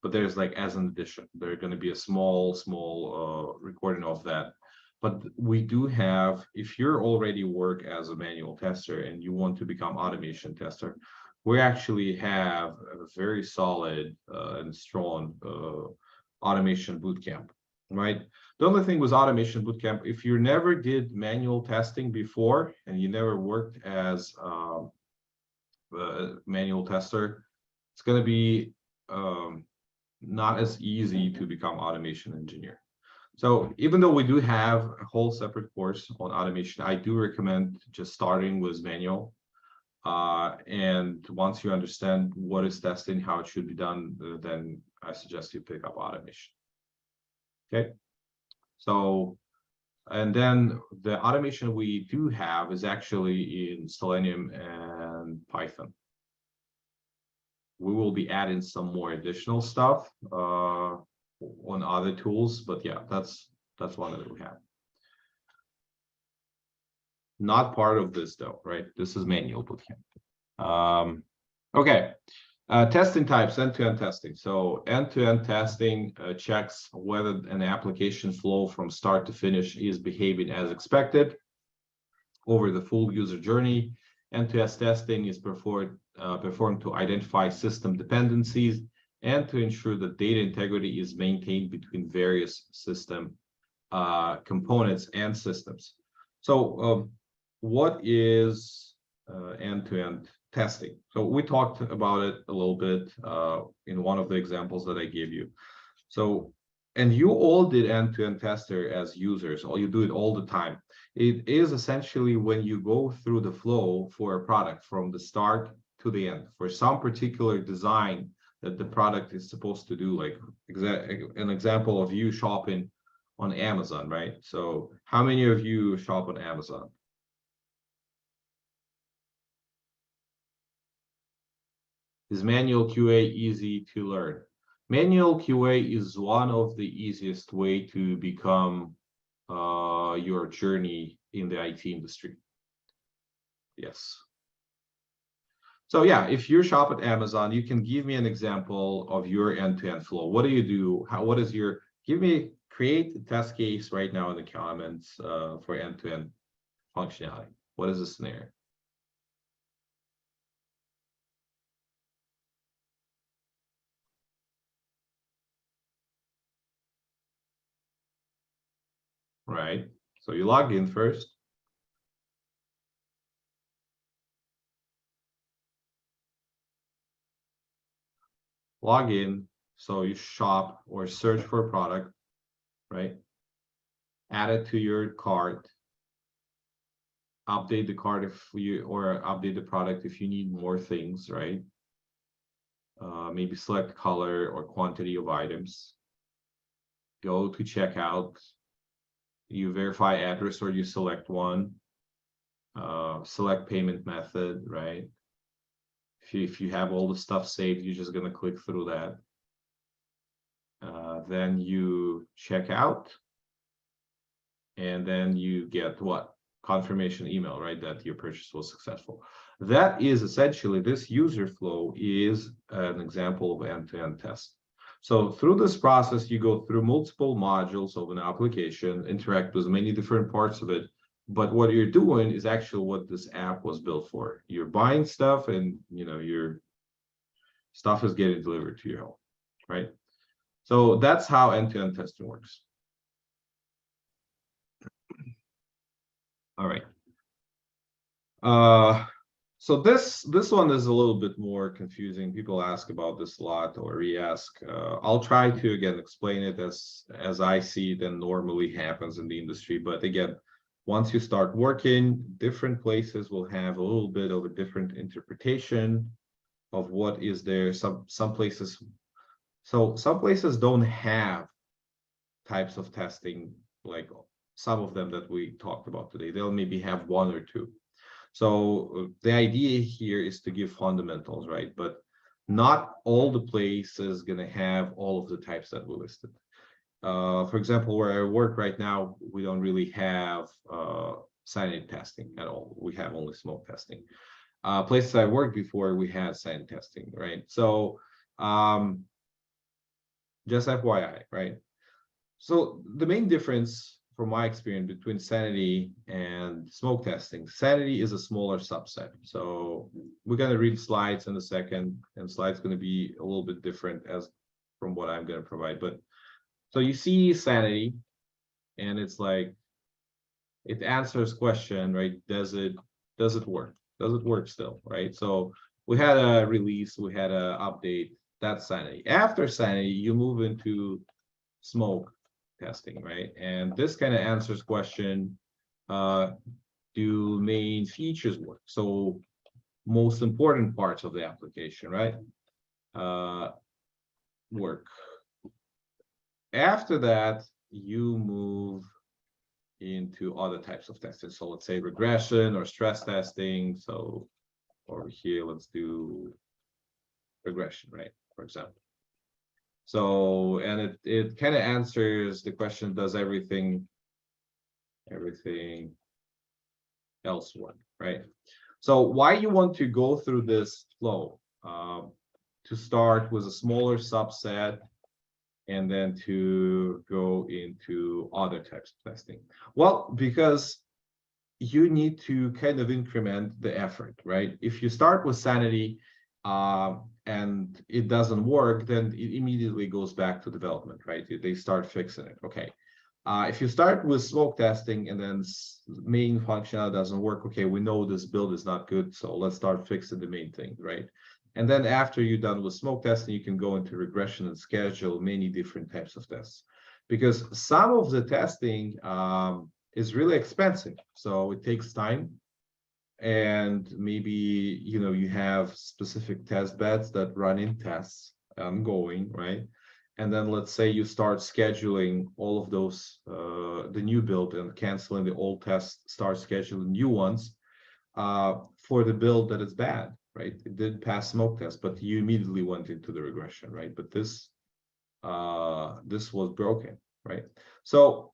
But there's like as an addition, there's going to be a small recording of that. But we do have, if you're already work as a manual tester and you want to become automation tester, we actually have a very solid and strong automation bootcamp, right? The only thing with automation bootcamp, if you never did manual testing before and you never worked as a manual tester, it's going to be not as easy to become automation engineer. So even though we do have a whole separate course on automation, I do recommend just starting with manual. And once you understand what is testing, how it should be done, then I suggest you pick up automation. Okay. So, and then the automation we do have is actually in Selenium and Python. We will be adding some more additional stuff on other tools, but yeah, that's one that we have. Not part of this though, right? This is manual bootcamp. Okay. Testing types, end-to-end testing. So end-to-end testing checks whether an application flow from start to finish is behaving as expected over the full user journey. End-to-end testing is performed to identify system dependencies and to ensure that data integrity is maintained between various system components and systems. So what is end-to-end testing? So we talked about it a little bit in one of the examples that I gave you. So, and you all did end-to-end tester as users, or you do it all the time. It is essentially when you go through the flow for a product from the start to the end for some particular design that the product is supposed to do, like an example of you shopping on Amazon, right? So how many of you shop on Amazon? Is manual QA easy to learn? Manual QA is one of the easiest way to become your journey in the IT industry. Yes. So yeah, if you shop at Amazon, you can give me an example of your end-to-end flow. What do you do? What is your, create a test case right now in the comments for end-to-end functionality. What is the scenario? Right, so you log in first. Log in, so you shop or search for a product, right? Add it to your cart. Update the cart or update the product if you need more things, right? Maybe select color or quantity of items. Go to checkout. You verify address or you select one. Select payment method, right? If you have all the stuff saved, you're just gonna click through that. Then you check out, and then you get what? Confirmation email, right? That your purchase was successful. That is essentially, this user flow is an example of end-to-end test. So through this process, you go through multiple modules of an application, interact with many different parts of it. But what you're doing is actually what this app was built for. You're buying stuff and your stuff is getting delivered to your home, right? So that's how end-to-end testing works. All right. So this one is a little bit more confusing. People ask about this a lot or re-ask. I'll try to again explain it as I see it and normally happens in the industry. But again, once you start working, different places will have a little bit of a different interpretation of what is there. Some places, so some places don't have types of testing like some of them that we talked about today. They'll maybe have one or two. So the idea here is to give fundamentals, right? But not all the places going to have all of the types that we listed. For example, where I work right now, we don't really have sanity testing at all. We have only smoke testing. Places I worked before, we had sanity testing, right? So just FYI, right? So the main difference from my experience between sanity and smoke testing, sanity is a smaller subset. So we're going to read slides in a second, and slides going to be a little bit different as from what I'm going to provide. But so you see sanity, and it's like it answers question, right? Does it work? Does it work still, right? So we had a release, we had a update. That's sanity. After sanity, you move into smoke testing, right? And this kind of answers question, do main features work? So most important parts of the application, right? Work. After that, you move into other types of testing. So let's say regression or stress testing. So over here, let's do regression, right? For example. So, and it kind of answers the question, does everything else work, right? So why you want to go through this flow, to start with a smaller subset and then to go into other types of testing? Well, because you need to kind of increment the effort, right? If you start with sanity, and it doesn't work, then it immediately goes back to development, right? They start fixing it. Okay. If you start with smoke testing and then main functionality doesn't work, okay, we know this build is not good, so let's start fixing the main thing, right? And then after you're done with smoke testing, you can go into regression and schedule many different types of tests, because some of the testing is really expensive, so it takes time. And maybe you have specific test beds that run in tests ongoing, right? And then let's say you start scheduling all of those, the new build, and canceling the old tests, start scheduling new ones for the build that is bad, right? It did pass smoke test, but you immediately went into the regression, right? But this was broken, right? So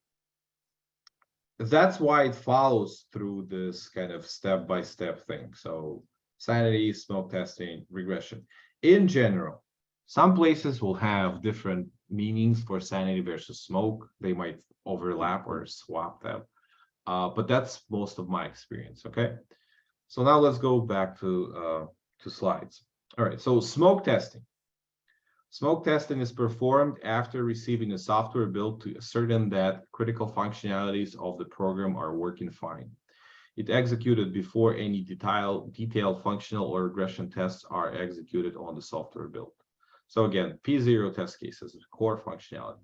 that's why it follows through this kind of step-by-step thing. So sanity, smoke testing, regression. In general, some places will have different meanings for sanity versus smoke. They might overlap or swap them. But that's most of my experience, okay? So now let's go back to slides. All right, so smoke testing. Smoke testing is performed after receiving a software build to ascertain that critical functionalities of the program are working fine. It executed before any detailed functional or regression tests are executed on the software build. So again, P0 test cases, core functionality.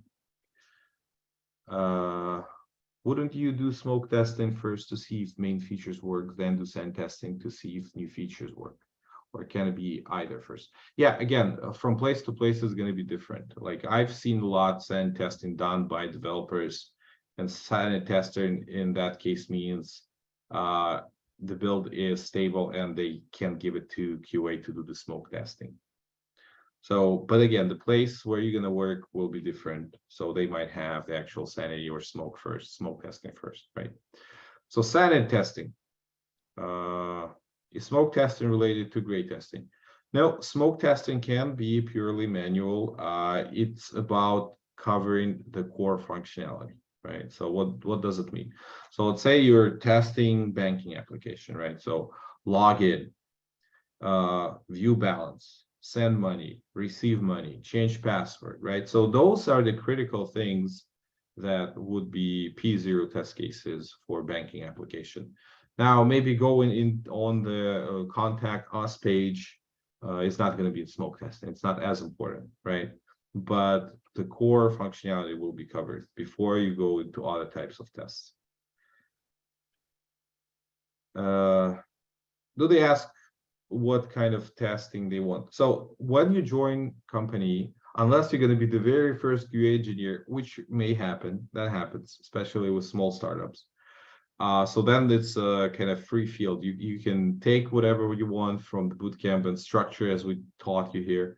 Wouldn't you do smoke testing first to see if main features work, then do sand testing to see if new features work? Or can it be either first? Yeah, again, from place to place is going to be different. Like I've seen a lot sand testing done by developers, and sand testing in that case means the build is stable and they can give it to QA to do the smoke testing. So, but again, the place where you're going to work will be different. So they might have the actual sanity or smoke testing first, right? So sanity testing. Is smoke testing related to gray testing? No, smoke testing can be purely manual. It's about covering the core functionality, right? So what does it mean? So let's say you're testing banking application, right? So login, view balance, send money, receive money, change password, right? So those are the critical things that would be P0 test cases for banking application. Now, maybe going in on the contact us page is not going to be smoke testing. It's not as important, right? But the core functionality will be covered before you go into other types of tests. Do they ask what kind of testing they want? So when you join company, unless you're going to be the very first QA engineer, which may happen, that happens, especially with small startups. So then it's a kind of free field. You can take whatever you want from the bootcamp and structure as we taught you here.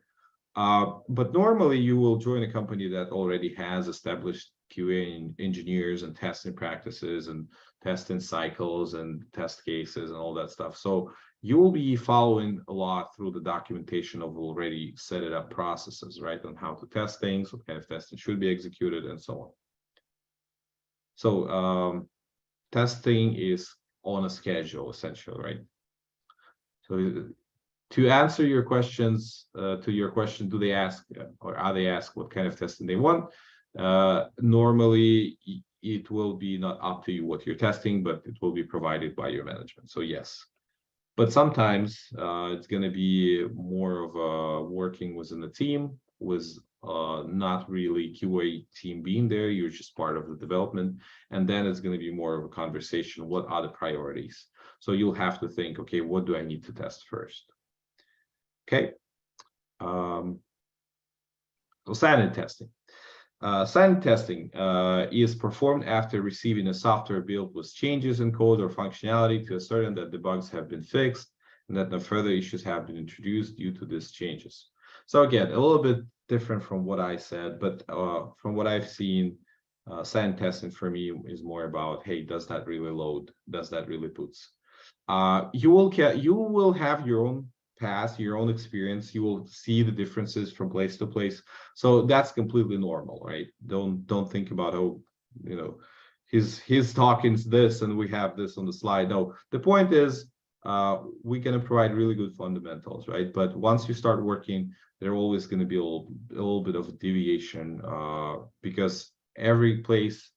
But normally you will join a company that already has established QA engineers and testing practices and testing cycles and test cases and all that stuff. So you will be following a lot through the documentation of already set it up processes, right? On how to test things, what kind of testing should be executed, and so on. So testing is on a schedule, essentially, right? So to answer your questions, to your question, do they ask or are they asked what kind of testing they want? Normally, it will be not up to you what you're testing, but it will be provided by your management. So yes, but sometimes it's going to be more of working within the team with not really QA team being there. You're just part of the development, and then it's going to be more of a conversation. What are the priorities? So you'll have to think, okay, what do I need to test first? Okay. So sanity testing. Sanity testing is performed after receiving a software build with changes in code or functionality to ascertain that the bugs have been fixed and that no further issues have been introduced due to these changes. So again, a little bit different from what I said, but from what I've seen, sanity testing for me is more about, hey, does that really load? Does that really boots? You will have your own path, your own experience. You will see the differences from place to place. So that's completely normal, right? Don't think about, oh, you know, his talking this and we have this on the slide. No, the point is we're going to provide really good fundamentals, right? But once you start working, there's always going to be a little bit of a deviation because every place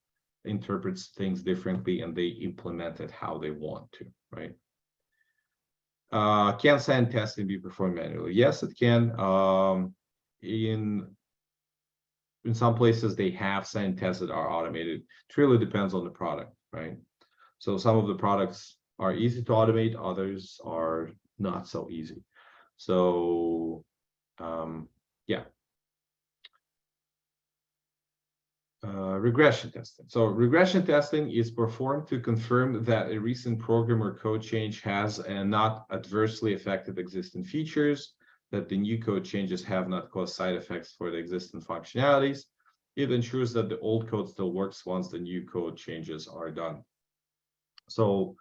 interprets things differently and they implement it how they want to, right? Can sanity testing be performed manually? Yes, it can. In some places, they have sanity tests that are automated. It really depends on the product, right? So some of the products are easy to automate, others are not so easy. So yeah. Regression testing. So regression testing is performed to confirm that a recent program or code change has not adversely affected existing features, that the new code changes have not caused side effects for the existing functionalities. It ensures that the old code still works once the new code changes are done. So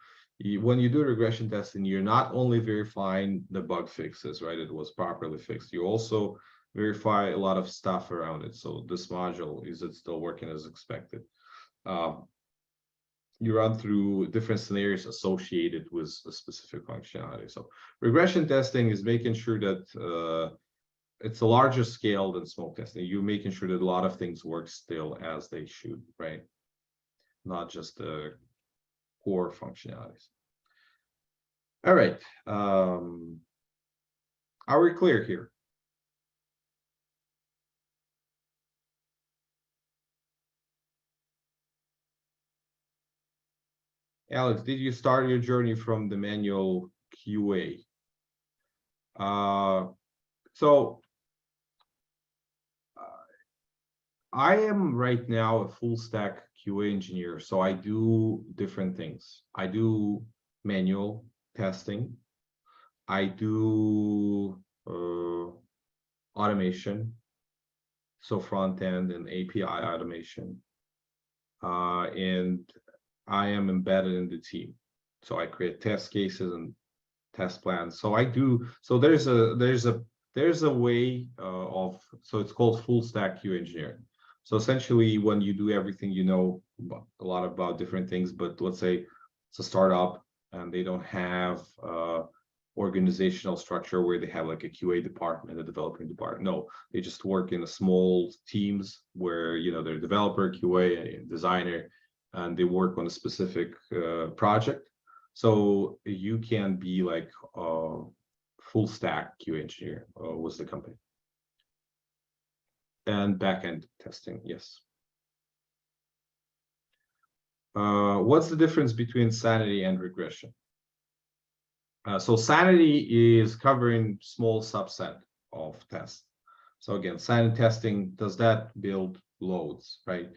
when you do regression testing, you're not only verifying the bug fixes, right? It was properly fixed. You also verify a lot of stuff around it. So this module, is it still working as expected? You run through different scenarios associated with a specific functionality. So regression testing is making sure that it's a larger scale than smoke testing. You're making sure that a lot of things work still as they should, right? Not just the core functionalities. All right. Are we clear here? Alex, did you start your journey from the manual QA? So I am right now a full stack QA engineer. So I do different things. I do manual testing. I do automation. So front end and API automation. And I am embedded in the team. So I create test cases and test plans. So I do, so there's a way of, so it's called full stack QA engineering. So essentially when you do everything, you know a lot about different things, but let's say it's a startup and they don't have organizational structure where they have like a QA department, a developing department. No, they just work in a small teams where, you know, they're developer, QA, designer, and they work on a specific project. So you can be like full stack QA engineer with the company. And backend testing, yes. What's the difference between sanity and regression? So sanity is covering small subset of tests. So again, sanity testing, does that build loads, right?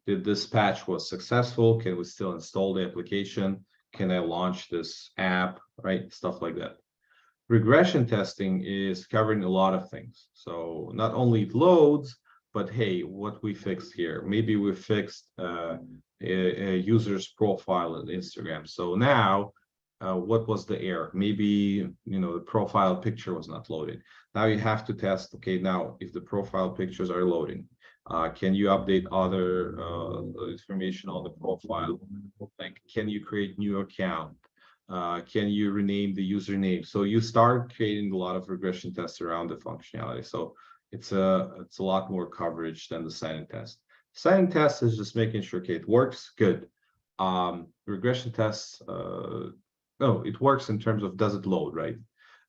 Did this patch was successful? Can we still install the application? Can I launch this app, right? Stuff like that. Regression testing is covering a lot of things. So not only loads, but hey, what we fixed here? Maybe we fixed a user's profile on Instagram. So now, what was the error? Maybe the profile picture was not loaded. Now you have to test. Okay, now if the profile pictures are loading, can you update other information on the profile? Like, can you create new account? Can you rename the username? So you start creating a lot of regression tests around the functionality. So it's a lot more coverage than the sanity test. Sanity test is just making sure, okay, it works, good. Regression tests, no, it works in terms of does it load, right?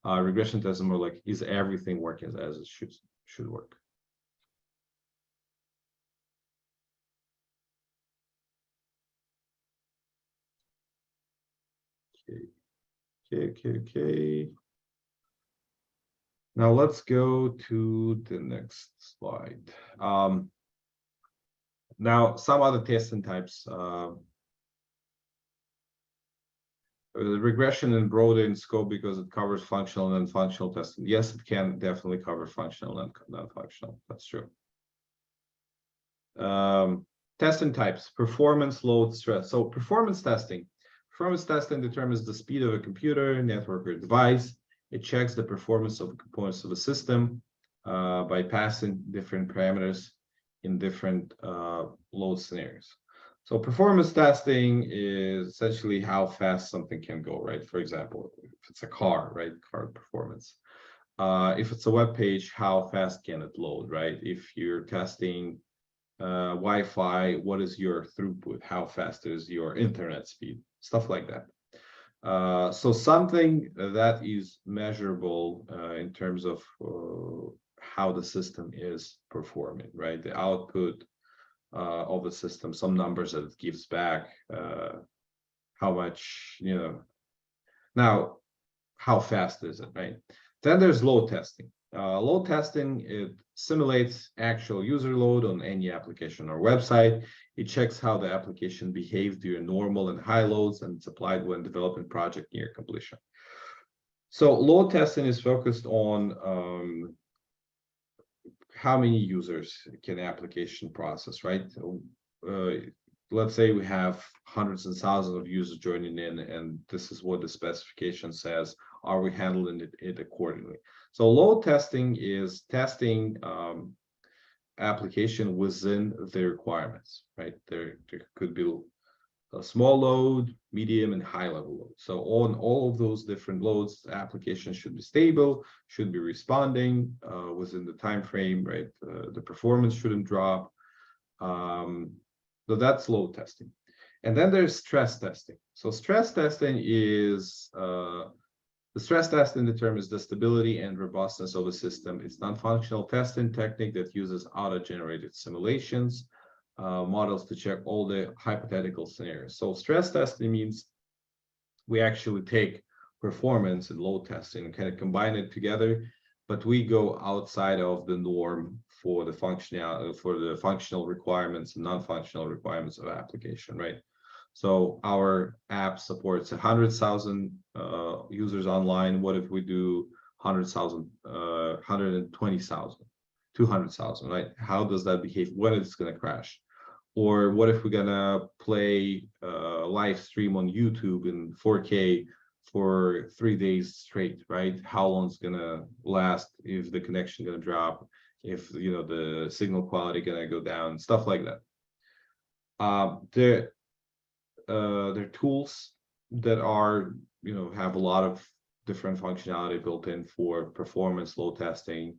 Regression tests are more like, is everything working as it should work? Okay. Now let's go to the next slide. Now some other testing types. Regression and broader in scope because it covers functional and non-functional testing. Yes, it can definitely cover functional and non-functional. That's true. Testing types: performance, load, stress. So performance testing determines the speed of a computer, network, or device. It checks the performance of the components of a system by passing different parameters in different load scenarios. So performance testing is essentially how fast something can go, right? For example, if it's a car, right? Car performance. If it's a web page, how fast can it load, right? If you're testing Wi-Fi, what is your throughput? How fast is your internet speed? Stuff like that. So something that is measurable in terms of how the system is performing, right? The output of the system, some numbers that it gives back, how much, now, how fast is it, right? Then there's load testing. Load testing, it simulates actual user load on any application or website. It checks how the application behaves during normal and high loads, and it's applied when developing project near completion. So load testing is focused on how many users can the application process, right? Let's say we have hundreds and thousands of users joining in, and this is what the specification says. Are we handling it accordingly? So load testing is testing application within the requirements, right? There could be a small load, medium, and high level load. So on all of those different loads, the application should be stable, should be responding within the time frame, right? The performance shouldn't drop. So that's load testing. And then there's stress testing. So stress testing is the stress testing determines the stability and robustness of a system. It's non-functional testing technique that uses auto-generated simulations models to check all the hypothetical scenarios. So stress testing means we actually take performance and load testing and kind of combine it together, but we go outside of the norm for the functional requirements and non-functional requirements of application, right? So our app supports 100,000 users online. What if we do 100,000, 120,000, 200,000, right? How does that behave when it's going to crash? Or what if we're gonna play live stream on YouTube in 4K for 3 days straight, right? How long it's gonna last? If the connection gonna drop? If the signal quality gonna go down? Stuff like that. There are tools that are have a lot of different functionality built in for performance, load testing,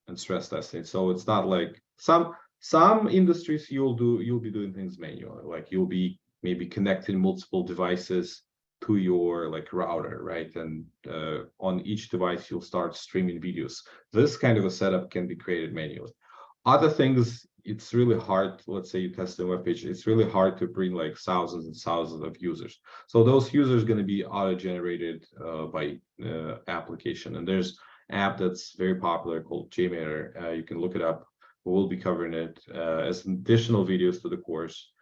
and stress testing. So it's not like some industries you'll be doing things manually, like you'll be maybe connecting multiple devices to your like router, right? And on each device, you'll start streaming videos. This kind of a setup can be created manually. Other things, it's really hard. Let's say you test a web page, it's really hard to bring like thousands and thousands of users. So those users are going to be auto-generated by application. And there's an app that's very popular called JMeter. You can look it up. We'll be covering it as additional videos to the course.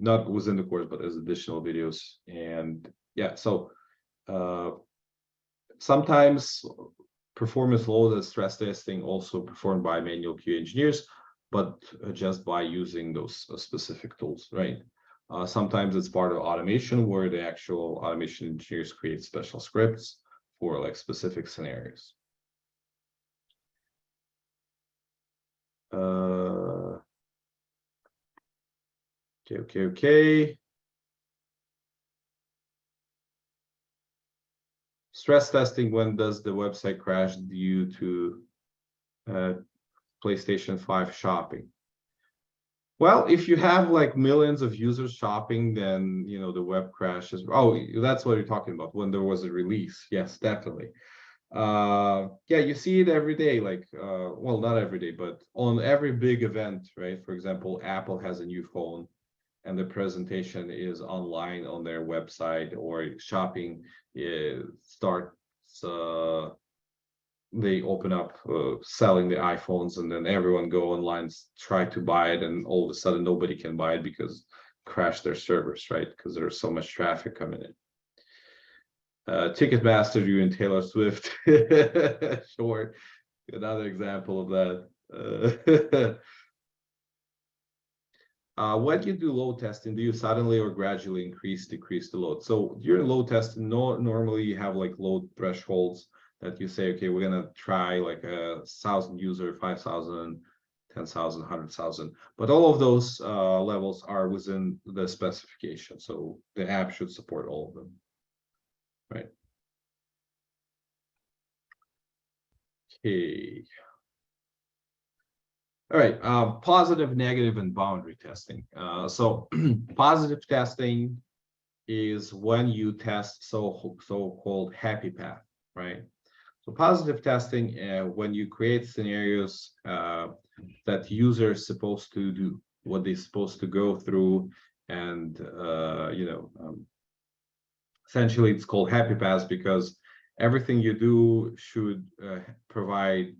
Not within the course, but as additional videos. And yeah, so sometimes performance load stress testing also performed by manual QA engineers, but just by using those specific tools, right? Sometimes it's part of automation where the actual automation engineers create special scripts for like specific scenarios. Okay. Stress testing, when does the website crash due to PlayStation 5 shopping? Well, if you have like millions of users shopping, then you know the web crashes. Oh, that's what you're talking about, when there was a release. Yes, definitely. Yeah, you see it every day, like well, not every day, but on every big event, right? For example, Apple has a new phone and the presentation is online on their website, or shopping starts, they open up selling the iPhones, and then everyone go online, try to buy it, and all of a sudden nobody can buy it because crash their servers, right? Because there's so much traffic coming in. Ticketmaster, you and Taylor Swift. Sure, another example of that. When you do load testing, do you suddenly or gradually decrease the load? So during load testing, normally you have like load thresholds that you say, okay, we're gonna try like 1,000 user, 5,000, 10,000, 100,000. But all of those levels are within the specification. So the app should support all of them, right? Okay. All right, positive, negative, and boundary testing. So positive testing is when you test so-called happy path, right? So positive testing, when you create scenarios that user is supposed to do, what they're supposed to go through, and essentially it's called happy paths because everything you do should provide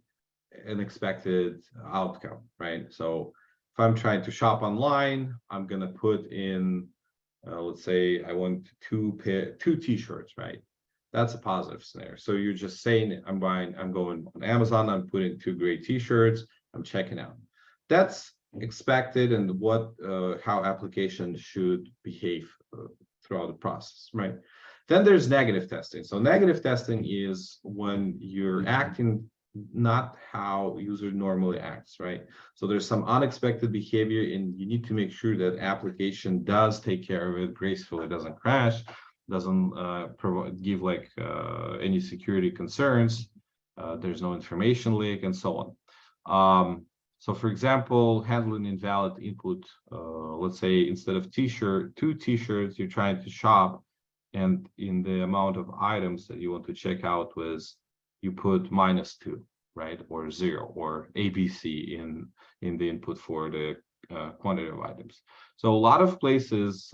an expected outcome, right? So if I'm trying to shop online, I'm gonna put in, let's say I want two t-shirts, right? That's a positive scenario. So you're just saying, I'm going on Amazon, I'm putting 2 great t-shirts, I'm checking out. That's expected, and what how applications should behave throughout the process, right? Then there's negative testing. So negative testing is when you're acting not how user normally acts, right? So there's some unexpected behavior, and you need to make sure that application does take care of it gracefully, doesn't crash, doesn't give like any security concerns, there's no information leak, and so on. So for example, handling invalid input, let's say instead of two t-shirts, you're trying to shop, and in the amount of items that you want to check out with, you put -2, right, or 0, or ABC in the input for the quantity of items. So a lot of places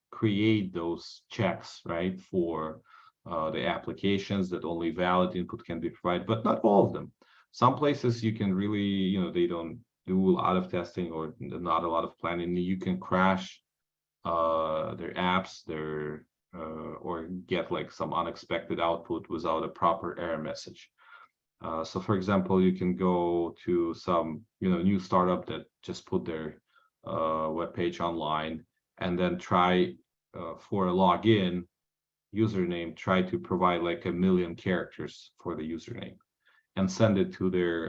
create those checks, right, for the applications that only valid input can be provided, but not all of them. Some places you can really, they don't do a lot of testing or not a lot of planning. You can crash their apps, or get like some unexpected output without a proper error message. So for example, you can go to some new startup that just put their web page online, and then try for a login username, try to provide like 1 million characters for the username and send it to their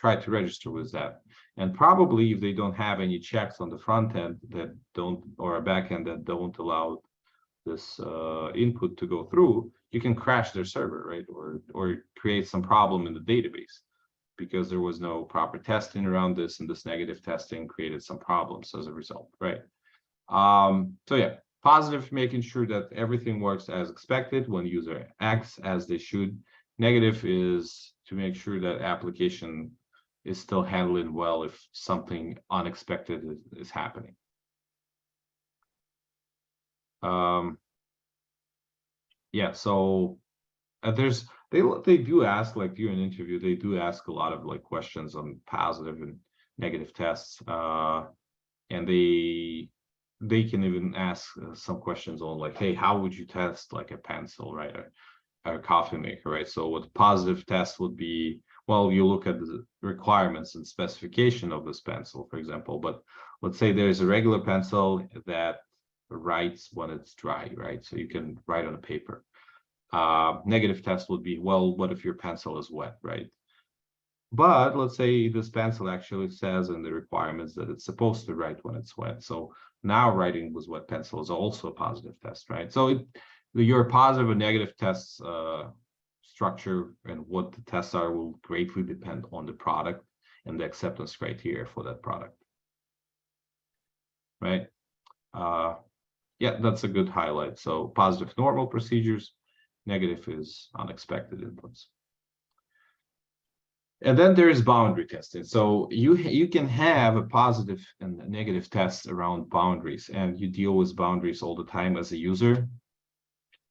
try to register with that. And probably if they don't have any checks on the front end that don't, or a back end that don't allow this input to go through, you can crash their server, right? Or create some problem in the database because there was no proper testing around this, and this negative testing created some problems as a result, right? So yeah, Positive, making sure that everything works as expected when user acts as they should. Negative is to make sure that application is still handling well if something unexpected is happening. Yeah, so they do ask, like during an interview, they do ask a lot of like questions on positive and negative tests, and they can even ask some questions on like, hey, how would you test like a pencil, right, or a coffee maker, right? So what positive test would be, well, you look at the requirements and specification of this pencil, for example, but let's say there's a regular pencil that writes when it's dry, right? So you can write on a paper. Negative test would be, well, what if your pencil is wet, right? But let's say this pencil actually says in the requirements that it's supposed to write when it's wet. So now writing with wet pencil is also a positive test, right? So your positive and negative tests structure and what the tests are will greatly depend on the product and the acceptance criteria for that product, right? Yeah, that's a good highlight. So positive normal procedures, negative is unexpected inputs. And then there is boundary testing. So you can have a positive and a negative test around boundaries, and you deal with boundaries all the time as a user.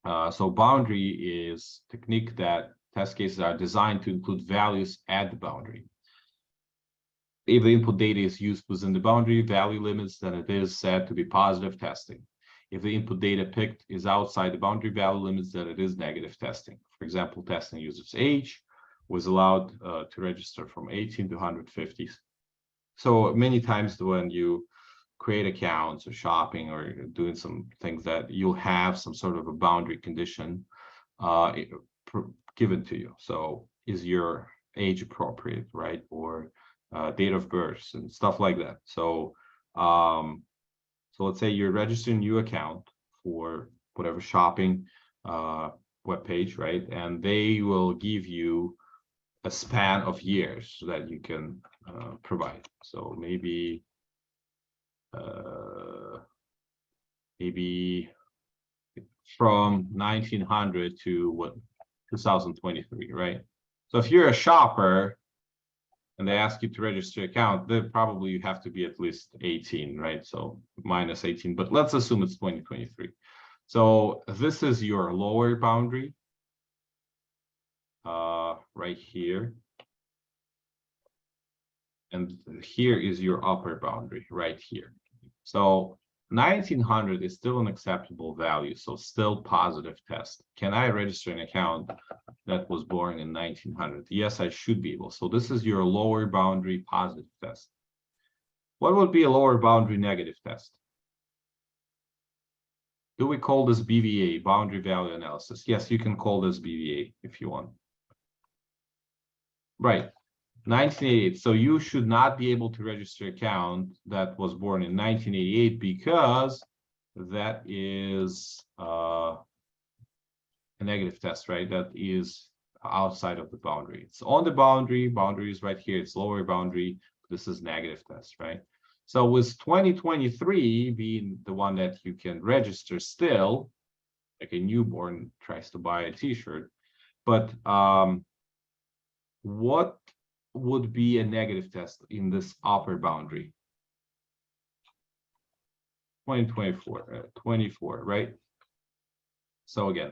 So boundary is a technique that test cases are designed to include values at the boundary. If the input data is used within the boundary value limits, then it is said to be positive testing. If the input data picked is outside the boundary value limits, then it is negative testing. For example, testing user's age was allowed to register from 18 to 150. So many times when you create accounts or shopping or doing some things that you'll have some sort of a boundary condition given to you. So is your age appropriate, right? Or date of birth and stuff like that. So so let's say you're registering a new account for whatever shopping web page, right? And they will give you a span of years that you can provide. So maybe from 1900 to what 2023, right? So if you're a shopper and they ask you to register an account, then probably you have to be at least 18, right? So minus 18, but let's assume it's 2023. So this is your lower boundary right here. And here is your upper boundary right here. So 1900 is still an acceptable value, so still positive test. Can I register an account that was born in 1900? Yes, I should be able. So this is your lower boundary positive test. What would be a lower boundary negative test? Do we call this BVA, boundary value analysis? Yes, you can call this BVA if you want. Right. 1988. So you should not be able to register an account that was born in 1988 because that is a negative test, right? That is outside of the boundary. It's on the boundary. Boundary is right here. It's lower boundary. This is negative test, right? So with 2023 being the one that you can register still, like a newborn tries to buy a t-shirt, but what would be a negative test in this upper boundary? 2024, 24, right? So again,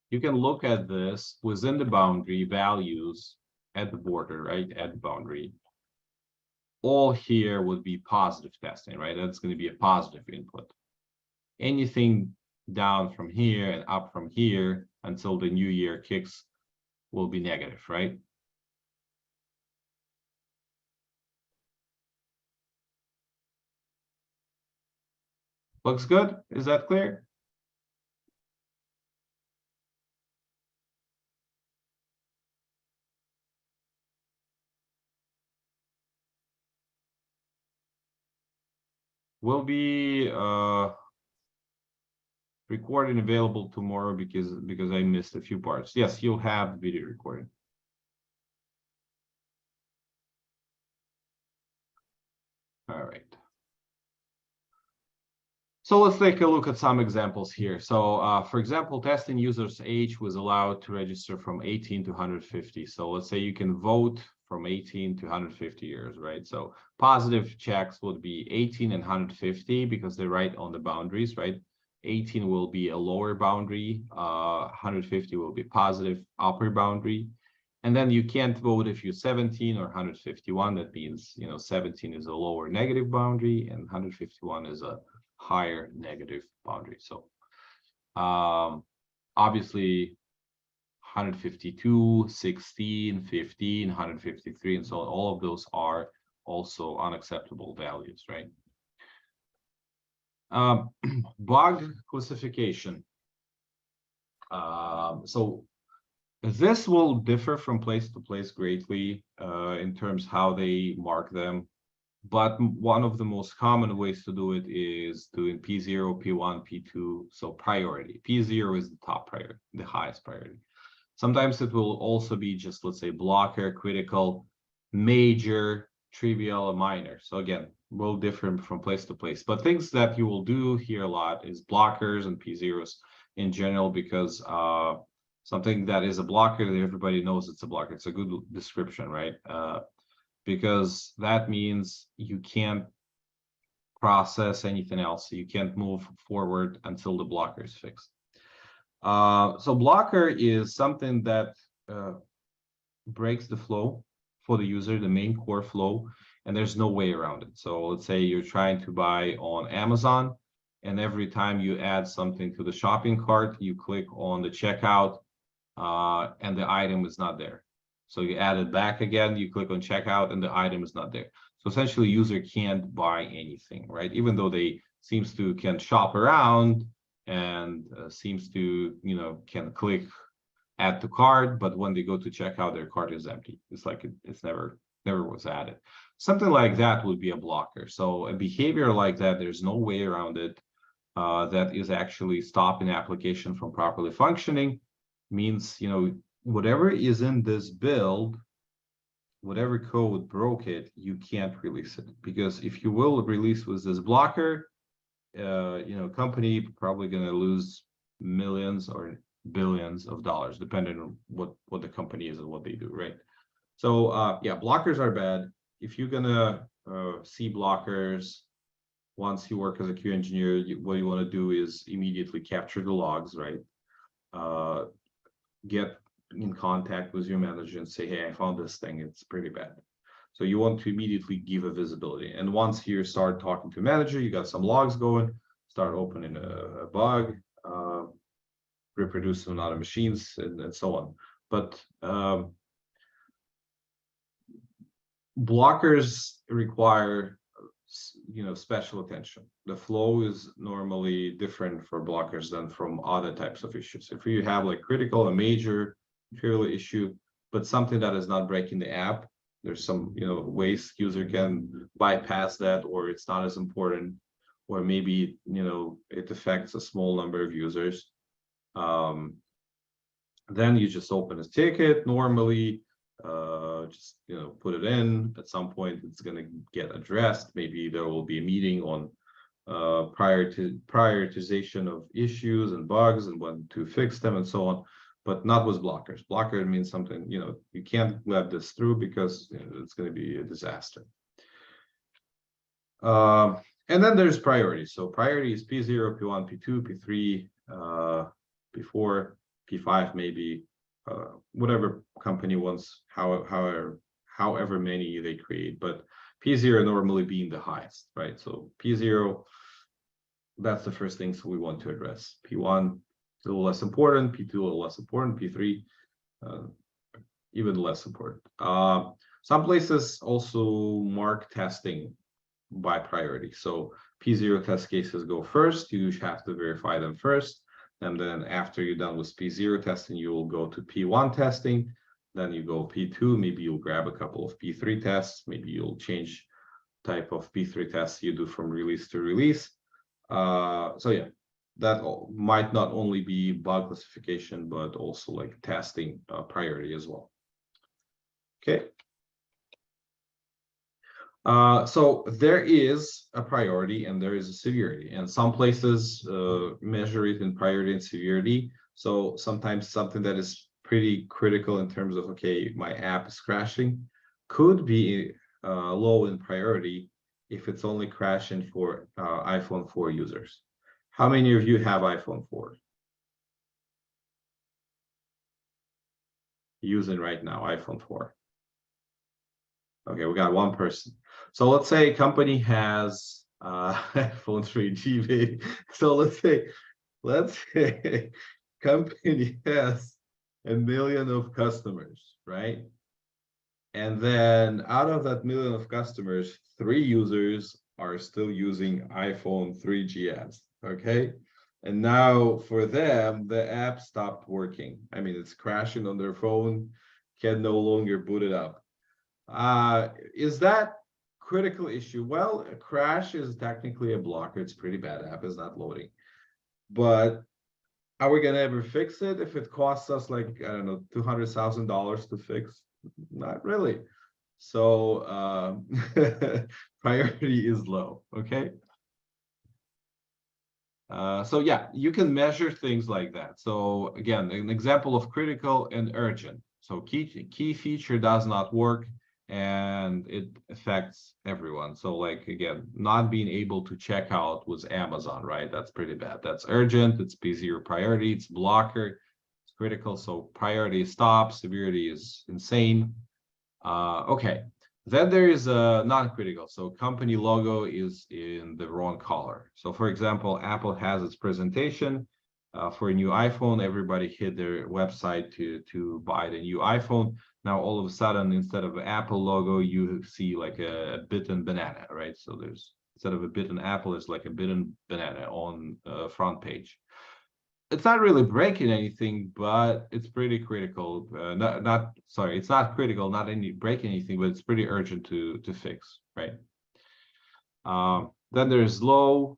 you can look at this within the boundary values at the border, right? At the boundary. All here would be positive testing, right? That's going to be a positive input. Anything down from here and up from here until the new year kicks will be negative, right? Looks good? Is that clear? Will be recording available tomorrow because I missed a few parts. Yes, you'll have video recording. All right. So let's take a look at some examples here. So for example, testing users' age was allowed to register from 18 to 150. So let's say you can vote from 18 to 150 years, right? So positive checks would be 18 and 150 because they're right on the boundaries, right? 18 will be a lower boundary, 150 will be positive upper boundary. And then you can't vote if you're 17 or 151. That means, 17 is a lower negative boundary and 151 is a higher negative boundary. So obviously 152, 16, 15, 153, and so on, all of those are also unacceptable values, right? Bug classification. So this will differ from place to place greatly in terms how they mark them. But one of the most common ways to do it is doing P0, P1, P2, so priority. P0 is the top priority, the highest priority. Sometimes it will also be just, let's say, blocker, critical, major, trivial, and minor. So again, will differ from place to place. But things that you will do here a lot is blockers and P0s in general, because something that is a blocker that everybody knows it's a blocker. It's a good description, right? Because that means you can't process anything else. You can't move forward until the blocker is fixed. So blocker is something that breaks the flow for the user, the main core flow, and there's no way around it. So let's say you're trying to buy on Amazon, and every time you add something to the shopping cart, you click on the checkout, and the item is not there. So you add it back again, you click on checkout, and the item is not there. So essentially, user can't buy anything, right? Even though they can shop around and seems to, can click add to cart, but when they go to checkout, their cart is empty. It's like it's never was added. Something like that would be a blocker. So a behavior like that, there's no way around it. That is actually stopping application from properly functioning. Means, whatever is in this build, whatever code broke it, you can't release it, because if you will release with this blocker, company probably going to lose millions or billions of dollars, depending on what the company is and what they do, right? So yeah, blockers are bad. If you're gonna see blockers, once you work as a QA engineer, what you want to do is immediately capture the logs, right? Get in contact with your manager and say, hey, I found this thing, it's pretty bad. So you want to immediately give a visibility. And once you start talking to manager, you got some logs going, start opening a bug, reproduce on other machines, and so on. But blockers require, special attention. The flow is normally different for blockers than from other types of issues. If you have like critical, a major, trivial issue, but something that is not breaking the app, there's some, ways user can bypass that, or it's not as important, or maybe, it affects a small number of users. Then you just open a ticket normally, just put it in. At some point it's going to get addressed. Maybe there will be a meeting on prioritization of issues and bugs and when to fix them and so on, but not with blockers. Blocker means something, you can't let this through because it's going to be a disaster. And then there's priority. So priority is P0, P1, P2, P3, P4, P5, maybe, whatever company wants, however many they create, but P0 normally being the highest, right? So P0, that's the first things we want to address. P1, a little less important, P2, a little less important, P3, even less important. Some places also mark testing by priority. So P0 test cases go first, you have to verify them first. And then after you're done with P0 testing, you will go to P1 testing. Then you go P2, maybe you'll grab a couple of P3 tests. Maybe you'll change type of P3 tests you do from release to release. So yeah, that might not only be bug classification, but also like testing priority as well. Okay. So there is a priority and there is a severity, and some places measure it in priority and severity. So sometimes something that is pretty critical in terms of, okay, my app is crashing, could be low in priority if it's only crashing for iPhone 4 users. How many of you have iPhone 4 using right now, iPhone 4? Okay, we got one person. So let's say a company has iPhone 3G, baby. So let's say company has 1 million of customers, right? And then out of that 1 million of customers, 3 users are still using iPhone 3GS, okay? And now for them, the app stopped working. I mean, it's crashing on their phone, can no longer boot it up. Is that critical issue? Well, a crash is technically a blocker. It's pretty bad. App is not loading. But are we gonna ever fix it if it costs us like, I don't know, $200,000 to fix? Not really. So priority is low, okay? So yeah, you can measure things like that. So again, an example of critical and urgent. So key feature does not work and it affects everyone. So like, again, not being able to check out with Amazon, right? That's pretty bad. That's urgent, it's zero priority, it's blocker, it's critical. So priority is stop, severity is insane. Okay. Then there is a non-critical. So company logo is in the wrong color. So for example, Apple has its presentation for a new iPhone. Everybody hit their website to buy the new iPhone. Now all of a sudden, instead of an Apple logo, you see like a bitten banana, right? So there's, instead of a bitten apple, it's like a bitten banana on front page. It's not really breaking anything, but it's pretty critical. Sorry, it's not critical, not any break anything, but it's pretty urgent to fix, right? Then there's low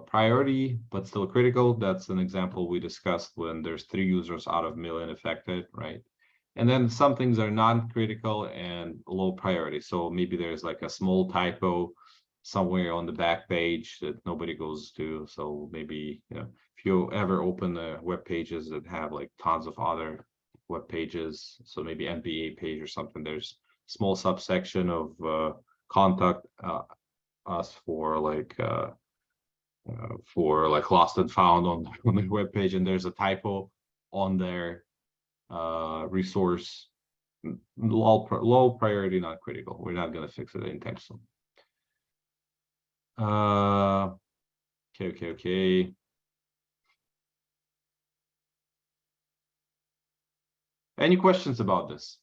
priority, but still critical. That's an example we discussed when there's 3 users out of 1 million affected, right? And then some things are non-critical and low priority. So maybe there's like a small typo somewhere on the back page that nobody goes to. So maybe, you know, if you ever open the web pages that have like tons of other web pages, so maybe MBA page or something, there's small subsection of contact us for like lost and found on the web page, and there's a typo on their resource. Low priority, not critical. We're not going to fix it anytime soon. Okay. Any questions about this?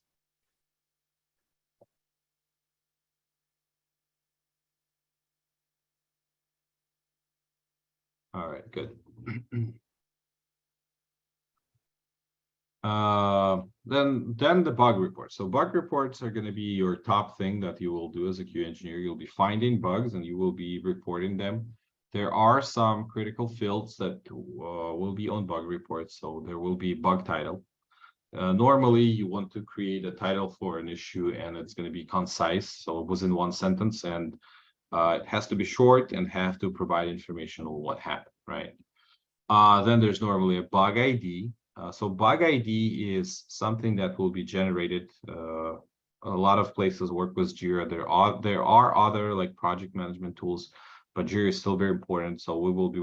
All right, good. Then the bug reports. So bug reports are going to be your top thing that you will do as a QA engineer. You'll be finding bugs and you will be reporting them. There are some critical fields that will be on bug reports. So there will be bug title. Normally, you want to create a title for an issue and it's going to be concise. So it was in one sentence, and it has to be short and have to provide information on what happened, right? Then there's normally a bug ID. So bug ID is something that will be generated. A lot of places work with Jira. There are other like project management tools, but Jira is still very important. So we will be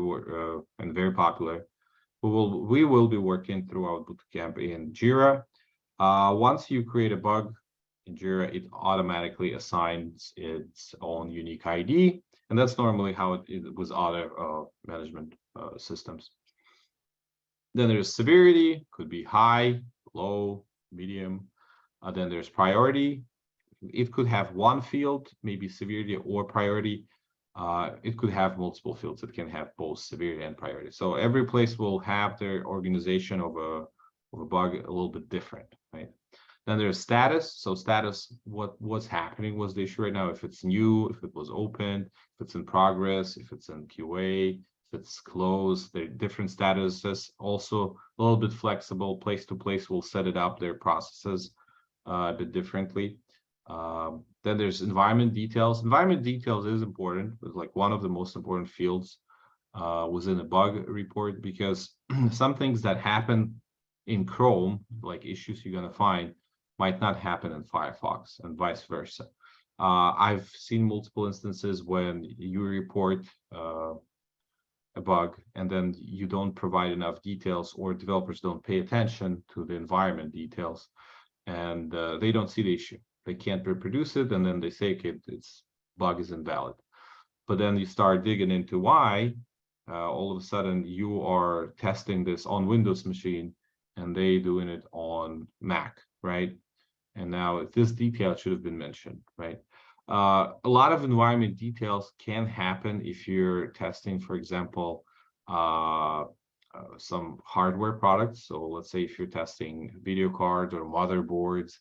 and very popular. We will be working throughout bootcamp in Jira. Once you create a bug in Jira, it automatically assigns its own unique ID, and that's normally how it is with other management systems. Then there's severity, could be high, low, medium. Then there's priority. It could have one field, maybe severity or priority. It could have multiple fields. It can have both severity and priority. So every place will have their organization of a bug a little bit different, right? Then there's status. So status, what's happening with the issue right now, if it's new, if it was open, if it's in progress, if it's in QA, if it's closed, there are different statuses. Also a little bit flexible, place to place will set it up, their processes a bit differently. Then there's environment details. Environment details is important. It's like one of the most important fields within a bug report, because some things that happen in Chrome, like issues you're going to find, might not happen in Firefox, and vice versa. I've seen multiple instances when you report a bug and then you don't provide enough details, or developers don't pay attention to the environment details, and they don't see the issue. They can't reproduce it, and then they say, okay, its bug is invalid. But then you start digging into why. All of a sudden you are testing this on Windows machine and they doing it on Mac, right? And now this detail should have been mentioned, right? A lot of environment details can happen if you're testing, for example, some hardware products. So let's say if you're testing video cards or motherboards,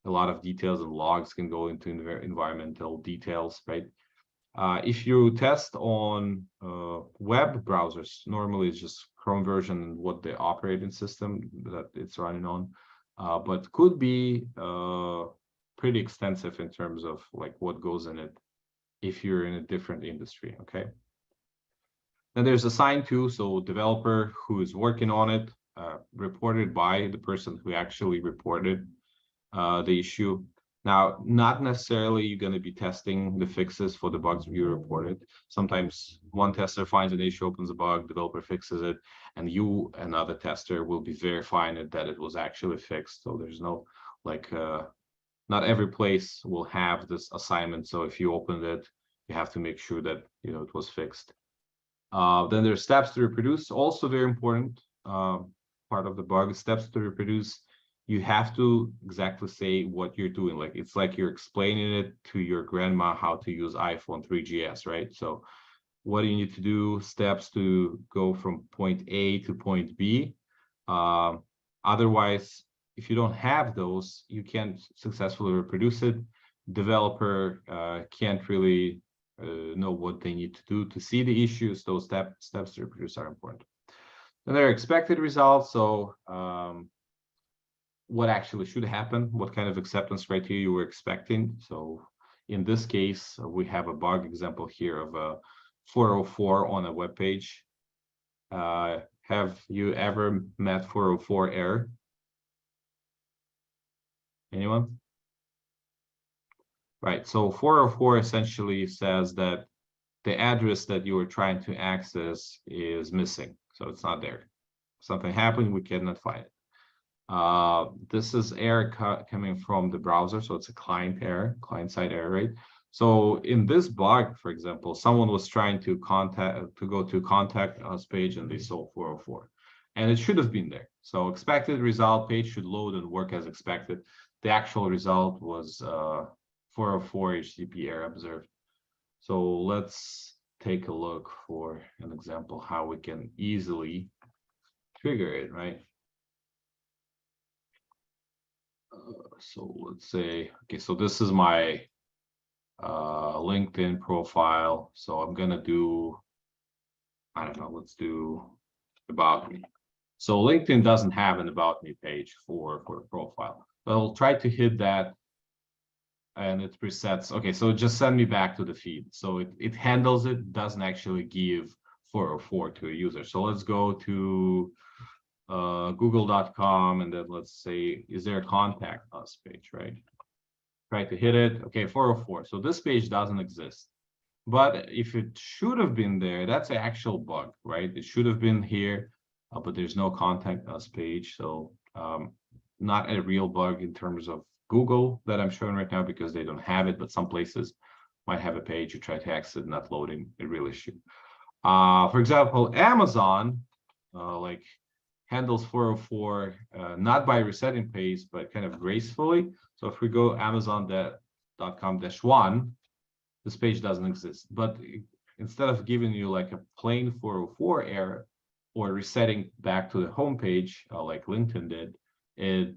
a lot of details and logs can go into environmental details, right? If you test on web browsers, normally it's just Chrome version and what the operating system that it's running on, but could be pretty extensive in terms of like what goes in it if you're in a different industry, okay? Then there's assigned to, so developer who is working on it, reported by the person who actually reported the issue. Now, not necessarily you're going to be testing the fixes for the bugs you reported. Sometimes one tester finds an issue, opens a bug, developer fixes it, and you, another tester, will be verifying it that it was actually fixed. So there's no, like, not every place will have this assignment. So if you opened it, you have to make sure that, you know, it was fixed. Then there's steps to reproduce, also very important part of the bug. Steps to reproduce, you have to exactly say what you're doing. Like, it's like you're explaining it to your grandma how to use iPhone 3GS, right? So what do you need to do? Steps to go from point A to point B. Otherwise, if you don't have those, you can't successfully reproduce it. Developer can't really know what they need to do to see the issues. Those steps to reproduce are important. Then there are expected results. So what actually should happen, what kind of acceptance criteria you were expecting. So in this case, we have a bug example here of a 404 on a web page. Have you ever met 404 error? Anyone? Right, so 404 essentially says that the address that you are trying to access is missing, so it's not there. Something happened, we cannot find it. This is error coming from the browser, so it's a client error, client-side error, right? So in this bug, for example, someone was trying to go to contact us page and they saw 404, and it should have been there. So expected result page should load and work as expected. The actual result was 404 HTTP error observed. So let's take a look for an example how we can easily trigger it, right? So let's say, okay, so this is my LinkedIn profile. So I'm gonna do, I don't know, let's do about me. So LinkedIn doesn't have an about me page for a profile, but I'll try to hit that and it presets. Okay, so just send me back to the feed. So it handles it, doesn't actually give 404 to a user. So let's go to google.com, and then let's say, is there a contact us page, right? Try to hit it. Okay, 404. So this page doesn't exist. But if it should have been there, that's an actual bug, right? It should have been here, but there's no contact us page. So not a real bug in terms of Google that I'm showing right now, because they don't have it, but some places might have a page you try to access, not loading, a real issue. For example, Amazon, like, handles 404 not by resetting page, but kind of gracefully. So if we go amazon.com-1, this page doesn't exist. But instead of giving you like a plain 404 error or resetting back to the home page like LinkedIn did, it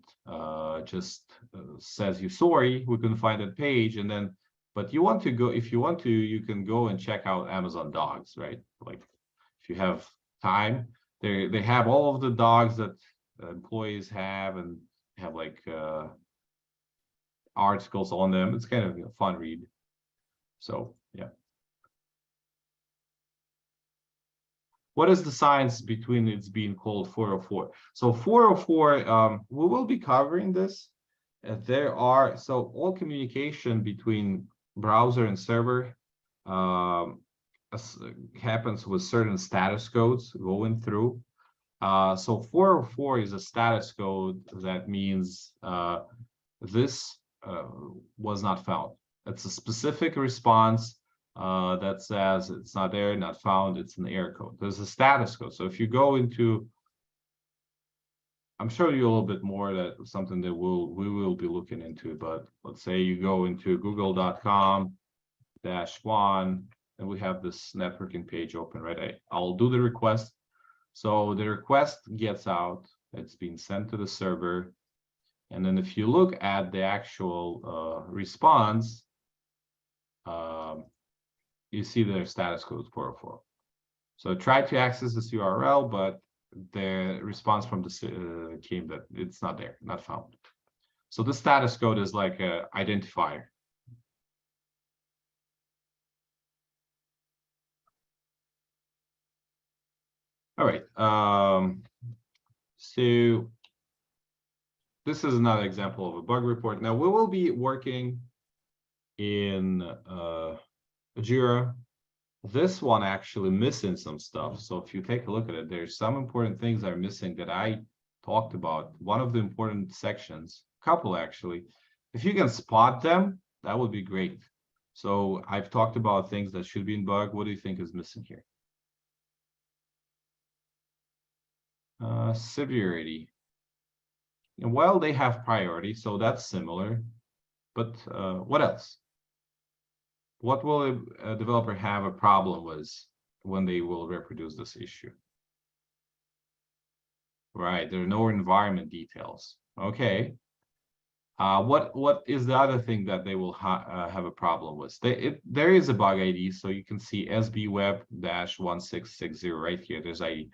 just says you, sorry, we couldn't find that page. And then, but you want to go, if you want to, you can go and check out Amazon Dogs, right? Like, if you have time, they have all of the dogs that employees have, and have like articles on them. It's kind of a fun read. So yeah. What is the science between it's being called 404? So 404, we will be covering this. There are, so all communication between browser and server happens with certain status codes going through. So 404 is a status code that means this was not found. It's a specific response that says it's not there, not found, it's an error code. There's a status code. So if you go into, I'm showing you a little bit more, that something that we will be looking into, but let's say you go into google.com-1, and we have this networking page open, right? I'll do the request. So the request gets out, it's being sent to the server. And then if you look at the actual response, you see their status code 404. So try to access this URL, but the response from the came that it's not there, not found. So the status code is like an identifier. All right. So this is another example of a bug report. Now we will be working in Jira. This one actually missing some stuff. So if you take a look at it, there's some important things that are missing that I talked about. One of the important sections, couple actually, if you can spot them, that would be great. So I've talked about things that should be in bug. What do you think is missing here? Severity. And well, they have priority, so that's similar. But what else? What will a developer have a problem with when they will reproduce this issue? Right, there are no environment details. Okay. What is the other thing that they will have a problem with? There is a bug ID, so you can see SBWeb-1660 right here. There's ID.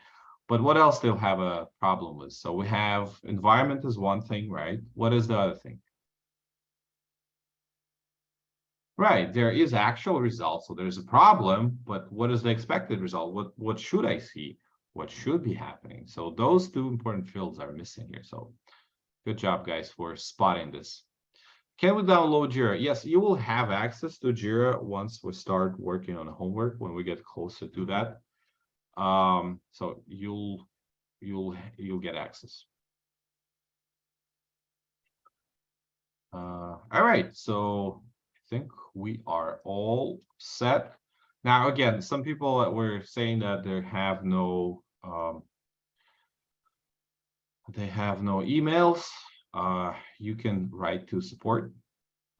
But what else they'll have a problem with? So we have environment is one thing, right? What is the other thing? Right, there is actual result, so there's a problem, but what is the expected result? What should I see? What should be happening? So those two important fields are missing here. So good job, guys, for spotting this. Can we download Jira? Yes, you will have access to Jira once we start working on the homework, when we get closer to that. So you'll get access. All right, so I think we are all set. Now, again, some people that were saying that they have no emails. You can write to support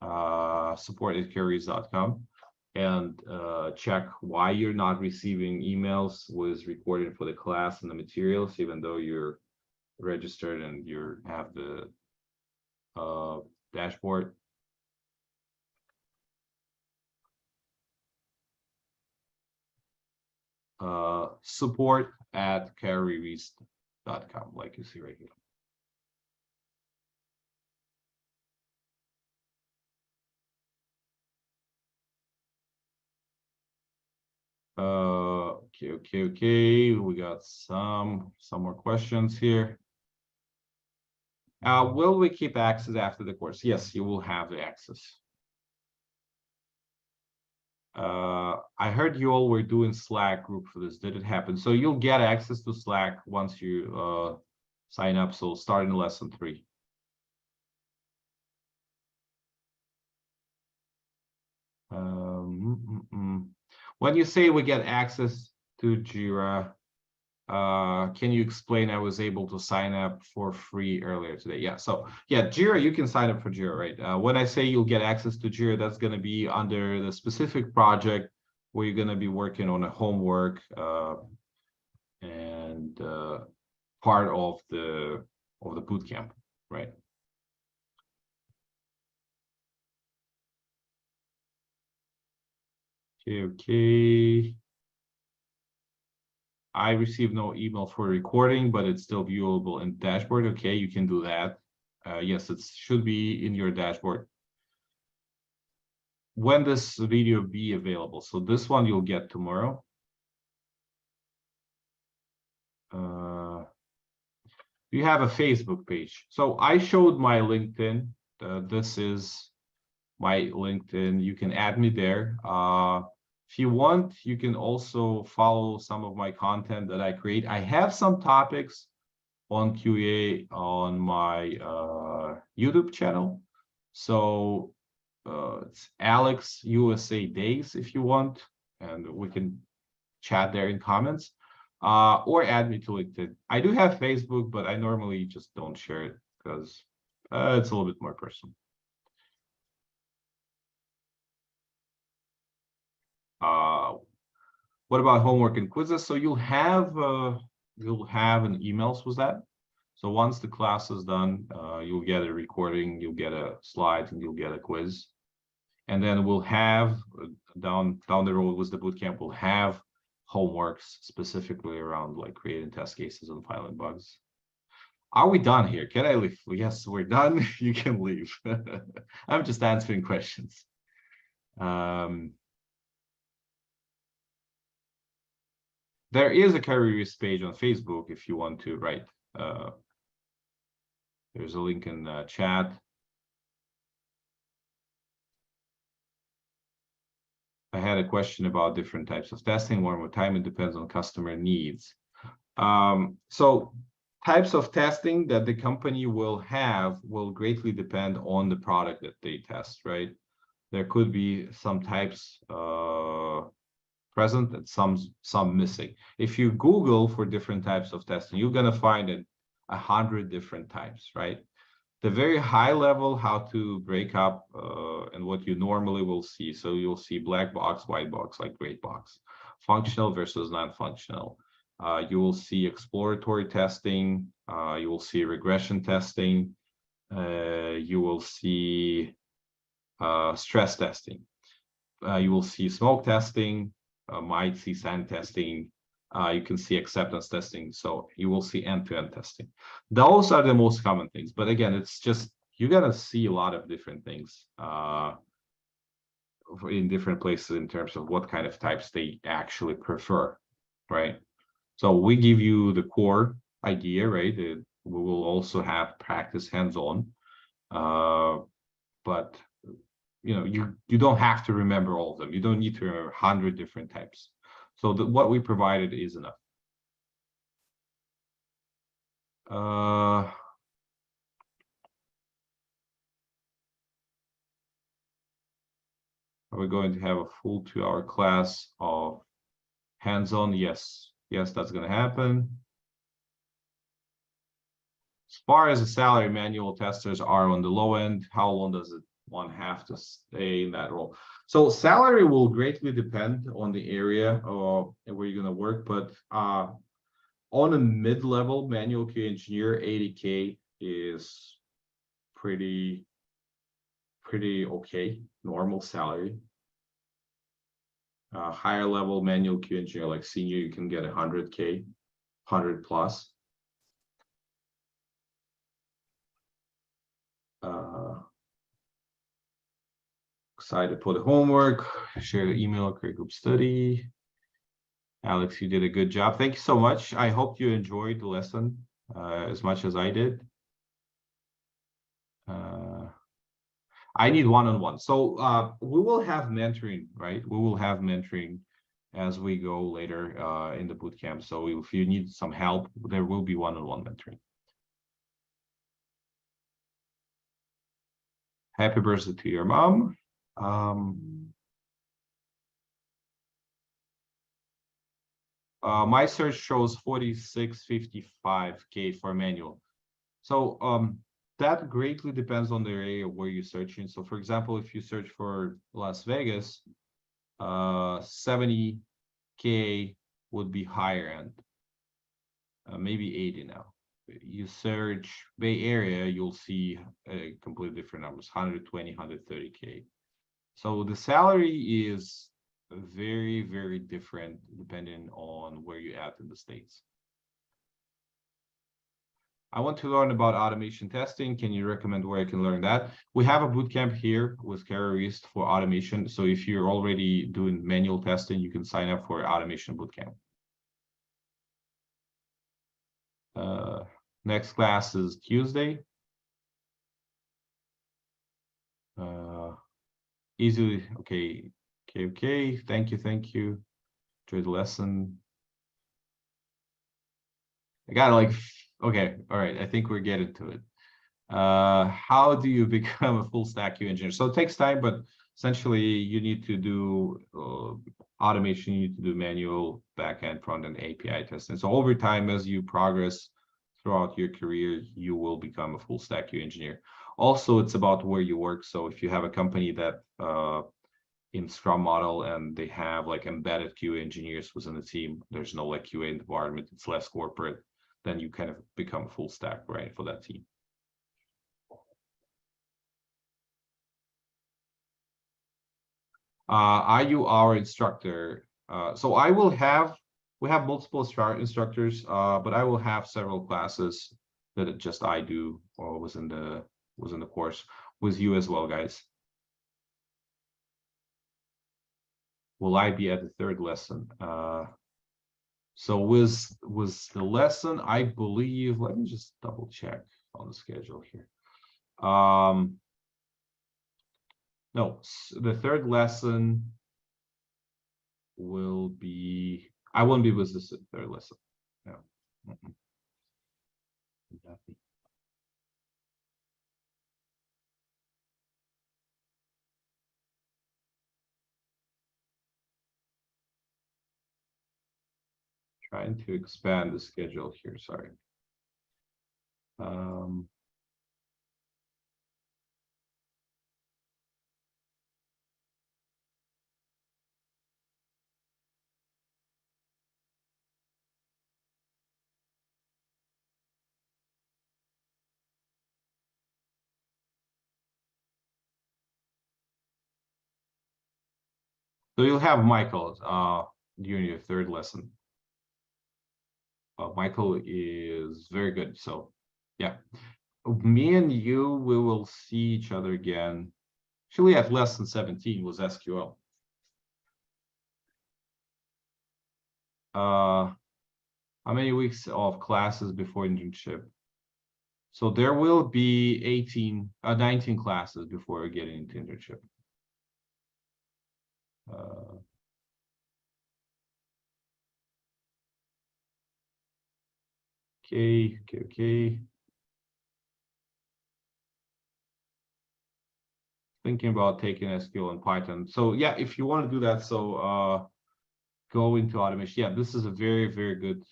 support@carries.com and check why you're not receiving emails with recording for the class and the materials, even though you're registered and you have the dashboard. Support@carries.com, like you see right here. Okay. We got some more questions here. Will we keep access after the course? Yes, you will have the access. I heard you all were doing Slack group for this. Did it happen? So you'll get access to Slack once you sign up. So starting lesson 3. When you say we get access to Jira, can you explain? I was able to sign up for free earlier today. Yeah, so yeah, Jira, you can sign up for Jira, right? When I say you'll get access to Jira, that's going to be under the specific project where you're going to be working on a homework and part of the bootcamp, right? Okay. I received no email for recording, but it's still viewable in dashboard. Okay, you can do that. Yes, it should be in your dashboard. when this video be available. So this one you'll get tomorrow. You have a Facebook page. So I showed my LinkedIn. This is my LinkedIn. You can add me there. If you want, you can also follow some of my content that I create. I have some topics on QA on my YouTube channel. So it's Alex USA Days if you want, and we can chat there in comments, or add me to LinkedIn. I do have Facebook, but I normally just don't share it because it's a little bit more personal. What about homework and quizzes? So you'll have an emails with that. So once the class is done, you'll get a recording, you'll get a slide, and you'll get a quiz. And then we'll have down the road with the bootcamp, we'll have homeworks specifically around like creating test cases and filing bugs. Are we done here? Can I leave? Yes, we're done. You can leave. I'm just answering questions. There is a careers page on Facebook if you want to write. There's a link in the chat. I had a question about different types of testing. One more time, it depends on customer needs. So types of testing that the company will have will greatly depend on the product that they test, right? There could be some types present and some missing. If you Google for different types of testing, you're gonna find it 100 different types, right? The very high level, how to break up and what you normally will see. So you'll see black box, white box, like gray box, functional versus non-functional. You will see exploratory testing. You will see regression testing. You will see stress testing. You will see smoke testing, might see sand testing. You can see acceptance testing. So you will see end-to-end testing. Those are the most common things. But again, it's just, you're going to see a lot of different things in different places in terms of what kind of types they actually prefer, right? So we give you the core idea, right? We will also have practice hands-on. But you don't have to remember all of them. You don't need to remember 100 different types. So what we provided is enough. Are we going to have a full 2-hour class of hands-on? Yes, that's going to happen. As far as the salary, manual testers are on the low end. How long does one have to stay in that role? So salary will greatly depend on the area where you're going to work, but on a mid-level manual QA engineer, 80K is pretty okay, normal salary. Higher level manual QA engineer like senior, you can get 100K, 100 plus. Excited for the homework, share the email, create group study. Alex, you did a good job. Thank you so much. I hope you enjoyed the lesson as much as I did. I need one-on-one. So we will have mentoring, right? We will have mentoring as we go later in the bootcamp. So if you need some help, there will be one-on-one mentoring. Happy birthday to your mom. My search shows 46.55K for manual. So that greatly depends on the area where you're searching. So for example, if you search for Las Vegas, 70K would be higher end, maybe 80 now. You search Bay Area, you'll see completely different numbers, 120, 130K. So the salary is very, very different depending on where you're at in the States. I want to learn about automation testing. Can you recommend where I can learn that? We have a bootcamp here with Carrierist for automation. So if you're already doing manual testing, you can sign up for automation bootcamp. Next class is Tuesday. Easily, okay. Thank you. Enjoy the lesson. I gotta like, okay, all right. I think we're getting to it. How do you become a full stack QA engineer? So it takes time, but essentially you need to do automation, you need to do manual, backend, front-end API testing. So over time, as you progress throughout your career, you will become a full stack QA engineer. Also, it's about where you work. So if you have a company that in Scrum model and they have like embedded QA engineers within the team, there's no like QA environment, it's less corporate, then you kind of become full stack, right, for that team. Are you our instructor? So we have multiple instructors, but I will have several classes that just I do or was in the course with you as well, guys. Will I be at the third lesson? So with the lesson, I believe, let me just double check on the schedule here. No, the third lesson will be, I won't be with this third lesson. No. Trying to expand the schedule here, sorry. So you'll have Michael during your third lesson. Michael is very good. So yeah, me and you, we will see each other again. Actually, at lesson 17 was SQL. How many weeks of classes before internship? So there will be 19 classes before getting into internship. Okay. Thinking about taking SQL and Python. So yeah, if you want to do that, so go into automation. Yeah, this is a very, very good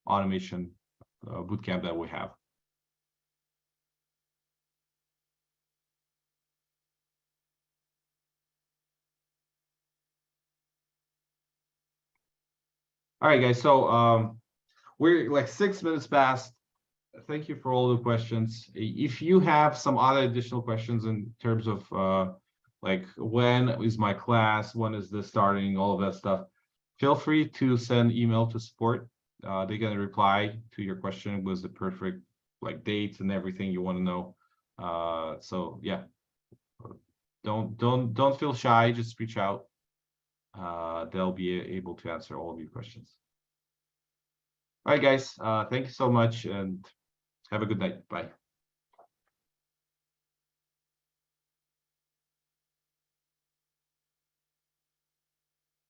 automation bootcamp that we have. All right, guys. So we're like 6 minutes past. Thank you for all the questions. If you have some other additional questions in terms of like when is my class, when is this starting, all of that stuff, feel free to send email to support. They're gonna reply to your question with the perfect like dates and everything you want to know. So yeah, don't feel shy. Just reach out. They'll be able to answer all of your questions. All right, guys. Thank you so much and have a good night. Bye.